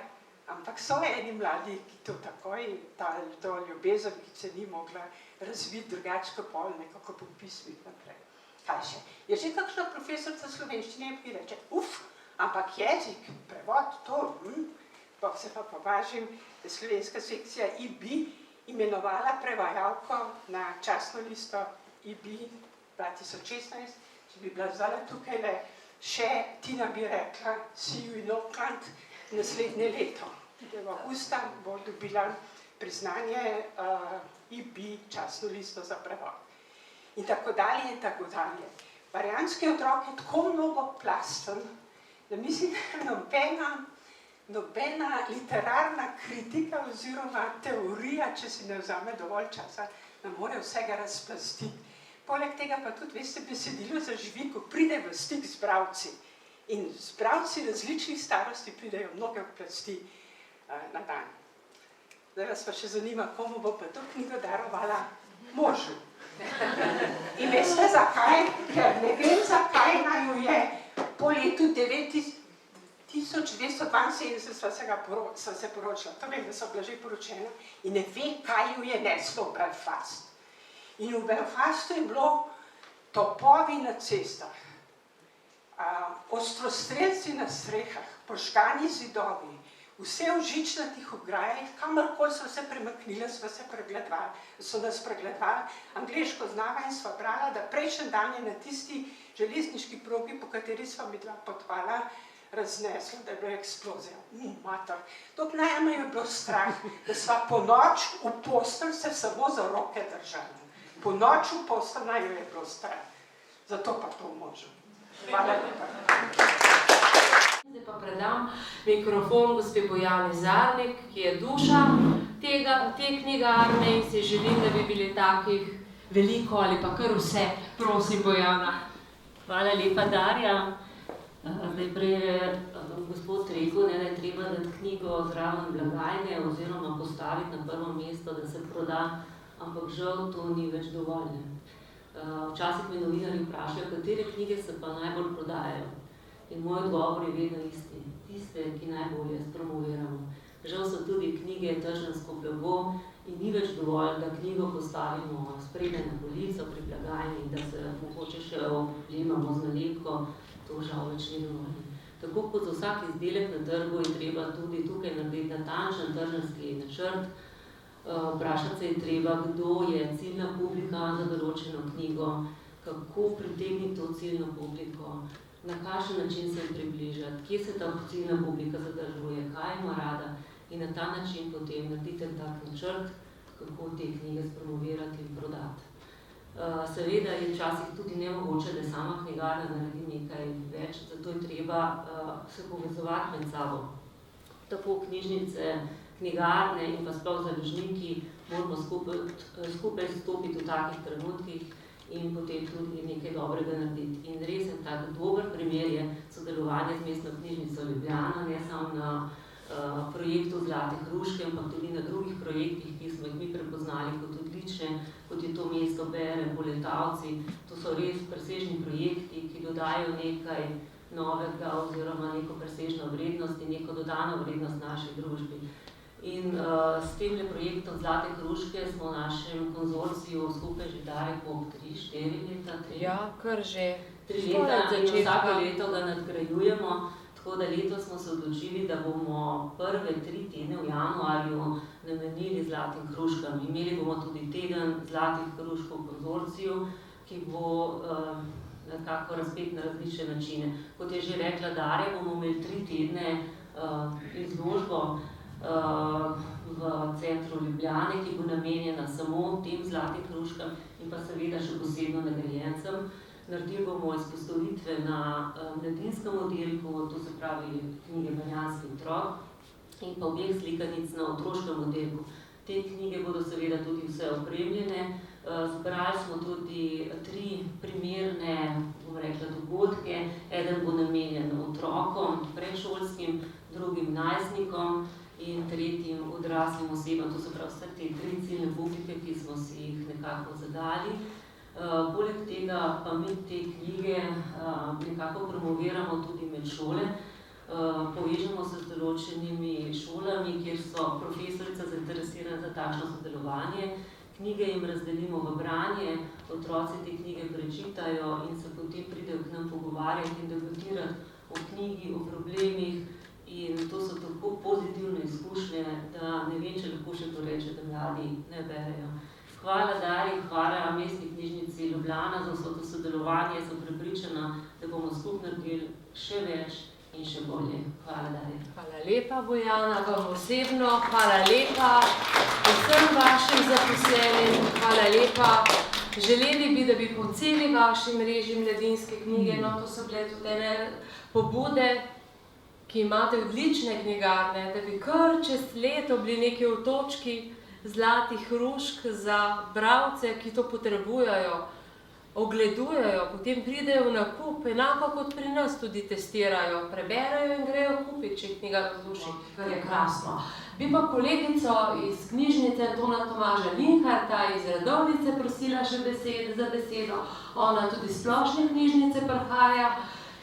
Ampak so eni mladi, ki to takoj, to ljubezen, ki se ni mogla razviti drugače kot pol, nekako po pismih naprej. Kaj še? Je že kakšna profesorica slovenščine, ki reče, ampak jezik, prevod, to, se pa považim, da je slovenska sekcija IB imenovala prevajalko na častno listo IB 2016, če bi bila zdaj tukaj le še, Tina bi rekla, see you in Auckland naslednje leto. V avgusta bo dobila priznanje IB častno listo za prevod. In tako dalje in tako dalje. Barjanski otrok je tako mnogoplasten, da mislim, da nobena literarna kritika oziroma teorija, če si ne vzame dovolj časa, ne more vsega razplastiti. Poleg tega pa tudi, veste, besedilo zaživi, ko pride v stik z bralci. In z bralci različnih starosti pridejo mnoge plasti na dan. Zdaj vas pa še zanima, komu bo pa to knjigo darovala možu. In veste zakaj? Ker ne vem, zakaj naj jo je po letu 1972 sva se poročila. To vem, da so bila že poročena in ne ve, kaj jo je neslo v Belfast. In v Belfastu je bilo topovi na cestah, ostrostrelci na strehah, požgani zidovi, vse v žičnatih ograjah, kamorkoli so se premaknile, so nas pregledovali, angleško znava in sva brala, da prejšnji dan je na tisti železniški progi, po kateri sva mi dva potvala, razneslo, da je bila eksplozija. Mater, dok najmanj je bilo strah, da sva po noč v postelj se samo za roke držali. Po noč v postelj naj je bilo strah. Zato pa to možem. Hvala lepa. Zdaj pa predam mikrofon gospe Bojani Zarnik, ki je duša te knjigarne in si želim, da bi bili takih veliko ali pa kar vse. Prosim, Bojana. Hvala lepa, Darja. Zdaj prej je gospod rekel, da je treba dati knjigo zraven blagajne oziroma postaviti na prvo mesto, da se proda, ampak žal to ni več dovolj. Včasih me novinarji vprašajo, katere knjige se pa najbolj prodajajo. In moj odgovor je vedno isti, tiste, ki najbolje spromoviramo. Žal so tudi knjige tržensko blago in ni več dovolj, da knjigo postavimo spredaj na polico pri blagajni in da se mogoče še objemamo z nalepko, to žal več ni dovolj. Tako kot za vsak izdelek na trgu je treba tudi tukaj narediti natančen trženski načrt. Vprašati se je treba, kdo je ciljna publika za določeno knjigo, kako pritegniti to ciljno publiko, na kakšen način se jim približati, kje se ta ciljna publika zadržuje, kaj ima rada in na ta način potem naredite tak načrt, kako te knjige spromovirati in prodati. Seveda je včasih tudi nemogoče, da sama knjigarna naredi nekaj več, zato je treba se povezovati med sabo. Tako knjižnice, knjigarne in pa sploh založniki moramo skupaj stopiti v takih trenutkih in potem tudi nekaj dobrega narediti. In res en tak dober primer je sodelovanje z Mestno knjižnico Ljubljana, ne samo na projektu Zlate hruške, ampak tudi na drugih projektih, ki smo jih mi prepoznali kot odlične, kot je to Mesto bere, Poletavci. To so res presežni projekti, ki dodajo nekaj novega oziroma neko presežno vrednost in neko dodano vrednost naši družbi. In s temle projektom Zlate hruške smo v našem konzorciju skupaj že dali po 3-4 leta. Ja, kar že. 3 leta in vsako leto ga nadgrajujemo, tako da letos smo se odločili, da bomo prve 3 tedne v januarju namenili Zlatim hruškam. Imeli bomo tudi teden Zlatih hrušk v konzorciju, ki bo nekako razpet na različne načine. Kot je že rekla Darja, bomo imeli 3 tedne izložbo v centru Ljubljane, ki bo namenjena samo tem Zlatim hruškam in pa seveda še posebno nagrajencem. Naredili bomo izpostavitve na mladinskem oddelku, to se pravi knjige Barjanski otrok in pa obeh slikanic na otroškem oddelku. Te knjige bodo seveda tudi vse opremljene. Zbrali smo tudi 3 primerne, bom rekla, dogodke. Eden bo namenjen otrokom, predšolskim, drugim najstnikom in tretjim odraslim osebam. To so prav vse te 3 ciljne publike, ki smo si jih nekako zadali. Poleg tega pa mi te knjige nekako promoviramo tudi med šole. Povežemo se z določenimi šolami, kjer so profesorice zainteresirane za takšno sodelovanje. Knjige jim razdelimo v branje, otroci te knjige prečitajo in se potem pridejo k nam pogovarjati in debatirati o knjigi, o problemih In to so tako pozitivne izkušnje, da ne vem, če lahko še to reče, da mladi ne berejo. Hvala Dari, hvala Mestni knjižnici Ljubljana za vso to sodelovanje. Sem prepričana, da bomo skupaj naredili še več in še bolje. Hvala Dari. Hvala lepa, Bojana, vam osebno. Hvala lepa vsem vašim zaposlenim. Hvala lepa. Želeli bi, da bi po celi vaši mreži Mladinske knjige, no to so bile tudi ene pobude, ki imate odlične knjigarne, da bi kar čez leto bili neki otočki zlatih hrušk za bralce, ki to potrebujejo, ogledujejo, potem pridejo v nakup, enako kot pri nas tudi testirajo, preberejo in grejo kupiti, če knjiga navduši, kar je krasno. Bi pa kolegico iz knjižnice Antona Tomaža Linharta iz Radovljice prosila še za besedo, ona tudi iz Splošne knjižnice prihaja,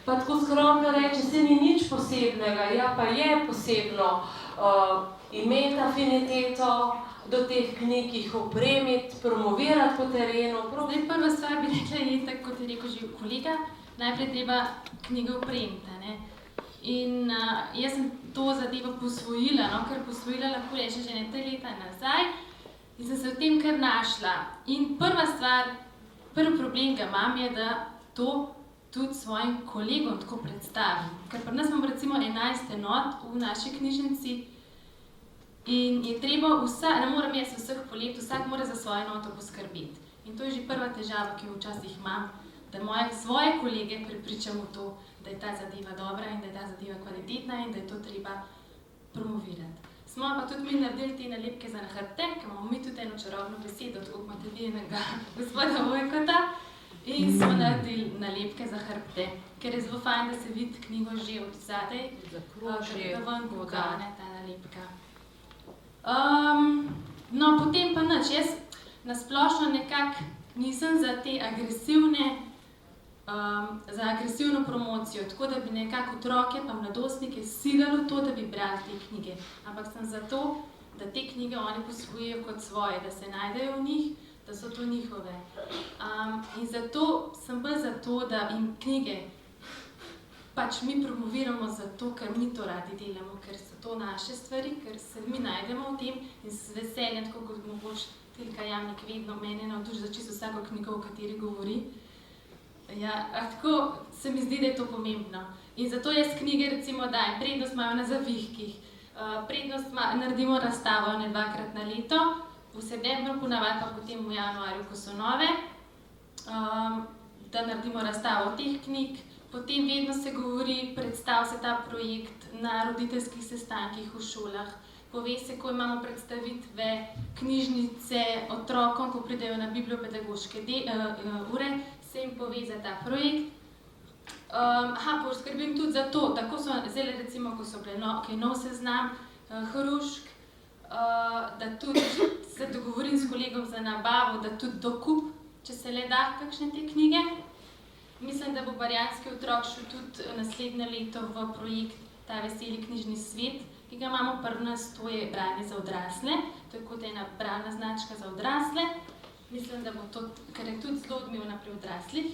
pa tako skromno reče, se ni nič posebnega, ja pa je posebno imeti afiniteto do teh knjig, jih opremiti, promovirati po terenu. Prva stvar bi rekla je, tako kot je rekel že kolega, najprej treba knjigo opremiti. Ne? In jaz sem to zadevo posvojila, no, ker posvojila lahko reče že 3 leta nazaj in sem se v tem kar našla. In prva stvar, prvi problem, ki imam, je, da to tudi svojim kolegom tako predstavim. Ker pri nas imamo recimo 11 enot v naši knjižnici in je treba ne morem jaz vseh polepiti, vsak mora za svojo enoto poskrbeti. In to je že prva težava, ki jo včasih imam, da svoje kolege prepričam v to, da je ta zadeva dobra in da je ta zadeva kvalitetna in da je to treba promovirati. Smo pa tudi mi naredili te nalepke za nahrbte, ker imamo mi tudi eno čarobno besedo, tako kot imate vi enega gospoda Vojkota, in smo naredili nalepke za hrbte, ker je zelo fajn, da se vidi knjigo že od zadaj, da ven pogane ta nalepka. No, potem pa nič, jaz nasplošno nekako nisem za te za agresivno promocijo, tako da bi nekako otroke pa mladostnike sililo to, da bi brali te knjige. Ampak sem za to, da te knjige oni posvojijo kot svoje, da se najdejo v njih, da so to njihove. In zato sem bolj za to, da jim knjige pač mi promoviramo zato, ker mi to radi delamo, ker so to naše stvari, ker se mi najdemo v tem in z veseljem, tako kot mogoče Tilka Jamnik vedno mene navduši za čisto vsako knjigo, o kateri govori. Ja, tako se mi zdi, da je to pomembno. In zato jaz knjige recimo dajem, prednost imajo na zavihkih, prednost naredimo razstavo 2-krat na leto, v septembru ponavadi pa potem v januarju, ko so nove, da naredimo razstavo teh knjig. Potem vedno se govori, predstav se ta projekt na roditeljskih sestankih v šolah. Pove se, ko imamo predstavitve knjižnice otrokom, ko pridejo na bibliopedagoške ure, se jim pove za ta projekt. Poskrbim tudi za to, tako so zdaj recimo, ko so bile nov seznam hrušk, da tudi se dogovorim s kolegom za nabavo, da tudi dokup, če se le da, kakšne te knjige. Mislim, da bo Barjanski otrok šel tudi naslednje leto v projekt Ta veseli knjižni svet, ki ga imamo pri nas, to je branje za odrasle, to je kot ena bralna značka za odrasle. Mislim, da bo to, ker je tudi zelo odmevna pri odraslih.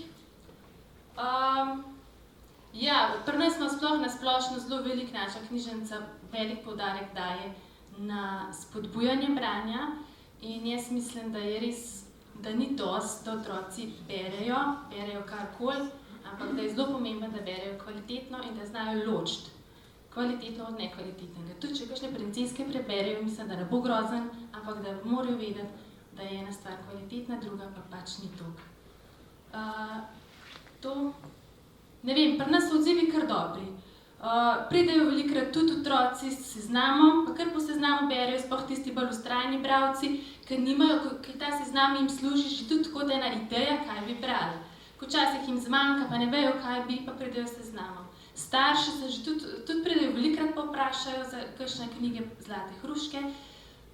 Ja, pri nas smo sploh na splošno zelo velik, naša knjižnica velik poudarek daje na spodbujanje branja in jaz mislim, da je res, da ni dosti, da otroci berejo karkoli, ampak da je zelo pomembno, da berejo kvalitetno in da znajo ločiti kvalitetno od nekvalitetnega. Tudi če kakšne princeske preberejo, mislim, da ne bo grozen, ampak da morajo vedeti, da je ena stvar kvalitetna, druga pa pač ni to. Ne vem, pri nas so odzivi kar dobri. Pridejo velikrat tudi otroci s seznamom, pa kar po seznamu berejo, sploh tisti bolj vztrajni bralci, ker ta seznam jim služi že tudi kot ena ideja, kaj bi brali. Ko včasih jim zmanjka, pa ne vejo, kaj bi, pa pridejo s seznamom. Starši se že tudi pridejo velikrat pa vprašajo za kakšne knjige Zlate hruške.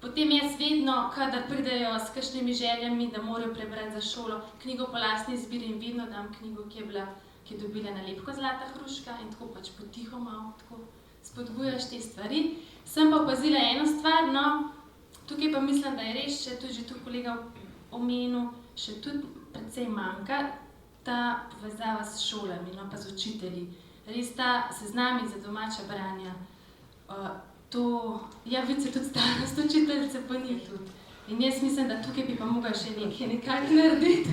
Potem jaz vedno, kadar pridejo s kakšnimi željami, da morajo prebrati za šolo knjigo po lastni izbiri, in vedno dam knjigo, ki je dobila nalepko Zlata hruška in tako pač potihoma spodbujaš te stvari. Sem pa opazila eno stvar, no, tukaj pa mislim, da je res, še tudi že tu kolega omenil, še tudi precej manjka ta povezava s šolami, no, pa z učitelji. Res ta seznami za domača branja Ja, vic je tudi starost učiteljice, pa ni tudi. In jaz mislim, da tukaj bi pa mogla še nekaj narediti,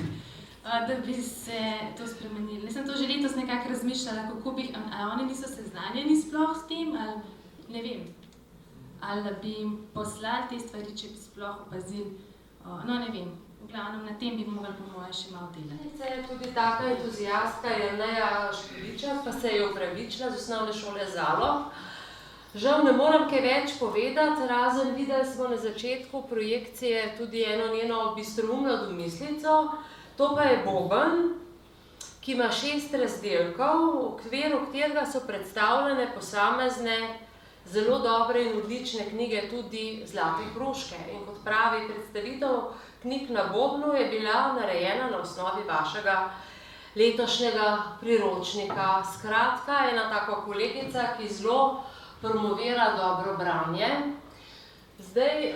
da bi se to spremenili. Jaz sem to že letos nekako razmišljala, kako bi, ali oni niso seznanjeni sploh s tem, ali ne vem. Ali da bi jim poslali te stvari, če bi sploh opazili. No, ne vem. V glavnem, na tem bi mogli po moje še malo delati. Se je tudi taka entuzijastka Jerneja Špiliča, pa se je upravičila z osnovne šole Zalog. Žal ne moram kaj več povedati, razen videli smo na začetku projekcije tudi eno njeno bistroumno domislico. To pa je boben, ki ima 6 razdelkov, v okviru katerega so predstavljene posamezne zelo dobre in odlične knjige, tudi Zlate hruške. In kot pravi, predstavitev knjig na bobnu je bila narejena na osnovi vašega letošnjega priročnika. Skratka, ena taka kolegica, ki zelo promovira dobro branje. Zdaj,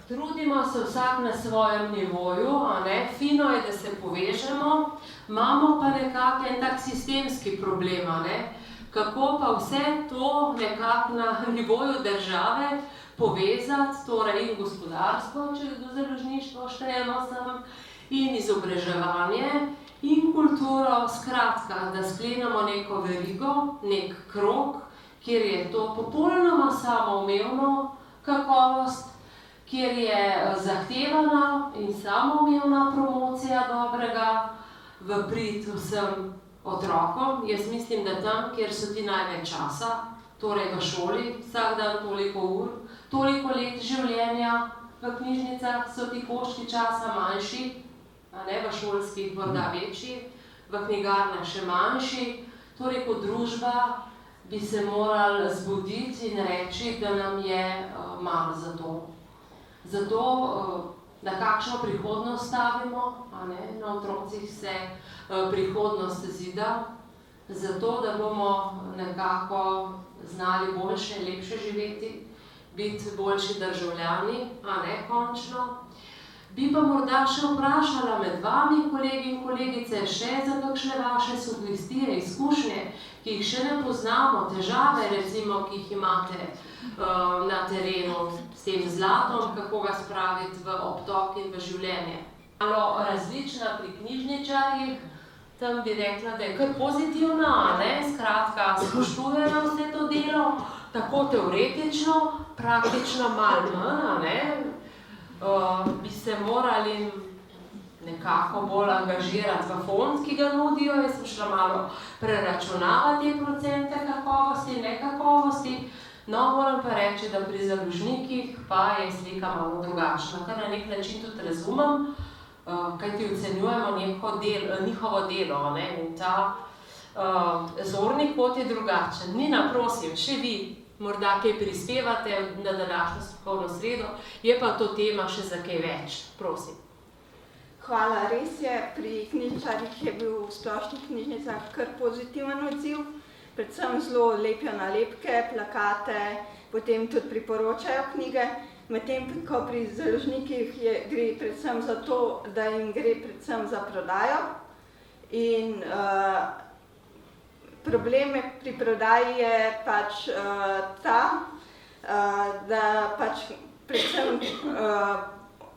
trudimo se vsak na svojem nivoju, a ne? Fino je, da se povežemo, imamo pa nekako en tak sistemski problem, a ne? Kako pa vse to nekako na nivoju države povezati, torej in gospodarstvo, če do založništva štejemo sem, in izobraževanje, in kulturo, skratka, da sklenemo neko verigo, nek krog, kjer je to popolnoma samoumevno kakovost, kjer je zahtevana in samoumevna promocija dobrega v prid vsem otrokom. Jaz mislim, da tam, kjer so ti največ časa, torej v šoli, vsak dan toliko ur, toliko let življenja v knjižnicah, so ti koščki časa manjši, a ne v šolskih morda večji, v knjigarnah še manjši, torej kot družba bi se morali zbuditi in reči, da nam je mar za to. Zato, na kakšno prihodnost stavimo, a ne? Na otrocih se prihodnost zida, zato, da bomo nekako znali boljše in lepše živeti, biti boljši državljani, a ne končno. Bi pa morda še vprašala med vami, kolegi in kolegice, še za kakšne vaše sugestije, izkušnje, ki jih še ne poznamo, težave recimo, ki jih imate na terenu s tem zlatom, kako ga spraviti v obtok in v življenje. Malo različna pri knjižničarjih, tam bi rekla, da je kar pozitivna, a ne? Skratka, spoštujejo vse to delo, tako teoretično, praktično malo manj, a ne? Bi se morali nekako bolj angažirati v fond, ki ga nudijo. Jaz sem šla malo preračunavati te procente kakovosti in nekakovosti. No, moram pa reči, da pri založnikih pa je slika malo drugačna, kar na nek način tudi razumem, kajti ocenjujemo njihovo delo, ne? In ta zorni kot je drugačen. Nina, prosim, še vi morda kaj prispevate na današnjo strokovno sredo, je pa to tema še za kaj več, prosim. Hvala, res je, pri knjižničarjih je bil v splošnih knjižnicah kar pozitiven odziv, predvsem zelo lepijo nalepke, plakate, potem tudi priporočajo knjige, medtem ko pri založnikih gre predvsem za to, da jim gre predvsem za prodajo. In problem pri prodaji je pač ta, da pač predvsem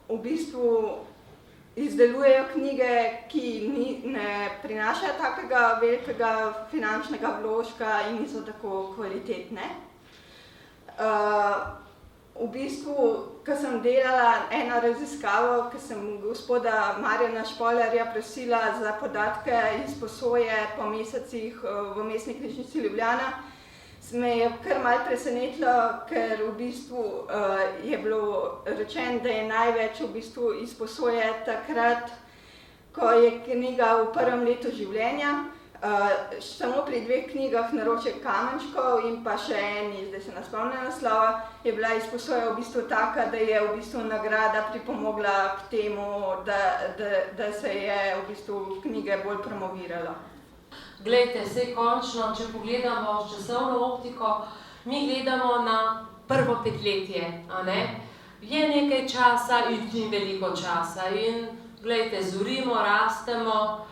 v bistvu izdelujejo knjige, ki ne prinašajo takega velikega finančnega vložka in niso tako kvalitetne. V bistvu, ko sem delala eno raziskavo, ko sem gospoda Marjana Špolarja prosila za podatke iz posoje po mesecih v Mestni knjižnici Ljubljana, me je kar malo presenetilo, ker v bistvu je bilo rečeno, da je največ v bistvu izposoje takrat, ko je knjiga v prvem letu življenja. Samo pri 2 knjigah Naroček kamenčkov in pa še eni, zdaj se ne spomnim naslova, je bila izposoja v bistvu taka, da je v bistvu nagrada pripomogla k temu, da se je v bistvu knjige bolj promoviralo. Glejte, saj končno, če pogledamo časovno optiko, mi gledamo na prvo 5-letje, a ne? Je nekaj časa in veliko časa in glejte, zorimo, rastemo,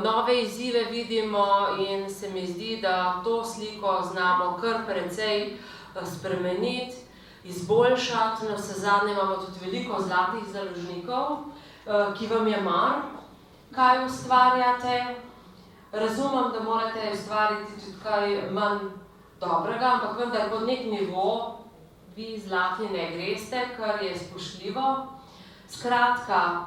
nove izzive vidimo in se mi zdi, da to sliko znamo kar precej spremeniti, izboljšati. Na vse zadnje imamo tudi veliko zlatih založnikov, ki vam je mar, kaj ustvarjate. Razumem, da morate ustvariti tudi kaj manj dobrega, ampak vendar pod nek nivo vi zlati ne greste, kar je spoštljivo. Skratka,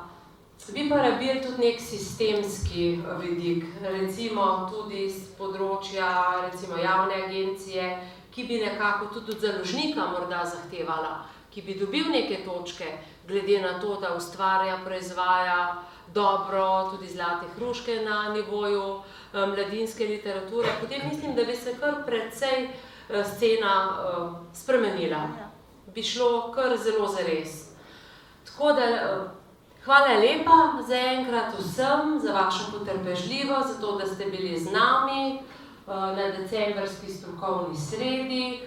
bi pa rabili tudi nek sistemski vidik, recimo tudi z področja recimo javne agencije, ki bi nekako tudi od založnika morda zahtevala, ki bi dobil neke točke, glede na to, da ustvarja, proizvaja dobro, tudi zlate hruške na nivoju mladinske literature. Potem mislim, da bi se kar precej scena spremenila. Bi šlo kar zelo zares. Tako da, hvala lepa zaenkrat vsem za vašo potrpežljivost, za to, da ste bili z nami na decembrski strokovni sredi,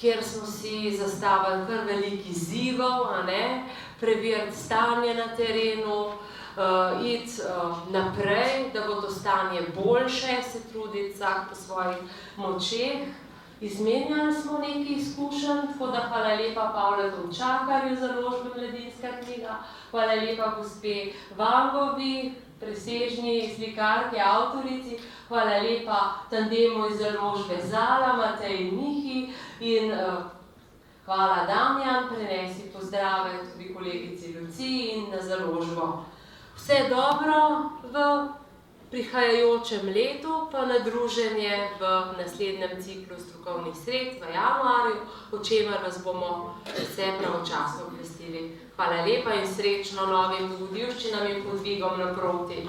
kjer smo si zastavili kar veliko izzivov, preveriti stanje na terenu, iti naprej, da bo to stanje boljše, se truditi vsak po svojih močeh. Izmenjali smo nekaj izkušenj, tako da hvala lepa Pavle Tončakarju za založbe Mladinska knjiga, hvala lepa gospe Vangovi, presežni slikarki, avtorici, hvala lepa tandemu iz založbe Zala, Mateji Mihi in hvala Damjan, prenesi pozdrave tudi kolegici Luciji in na založbo. Vse dobro v prihajajočem letu, pa na druženje v naslednjem ciklu strokovnih sred v januarju, o čemer vas bomo vse pravočasno obvestili. Hvala lepa in srečno novim dogodivščinam in podvigom naproti.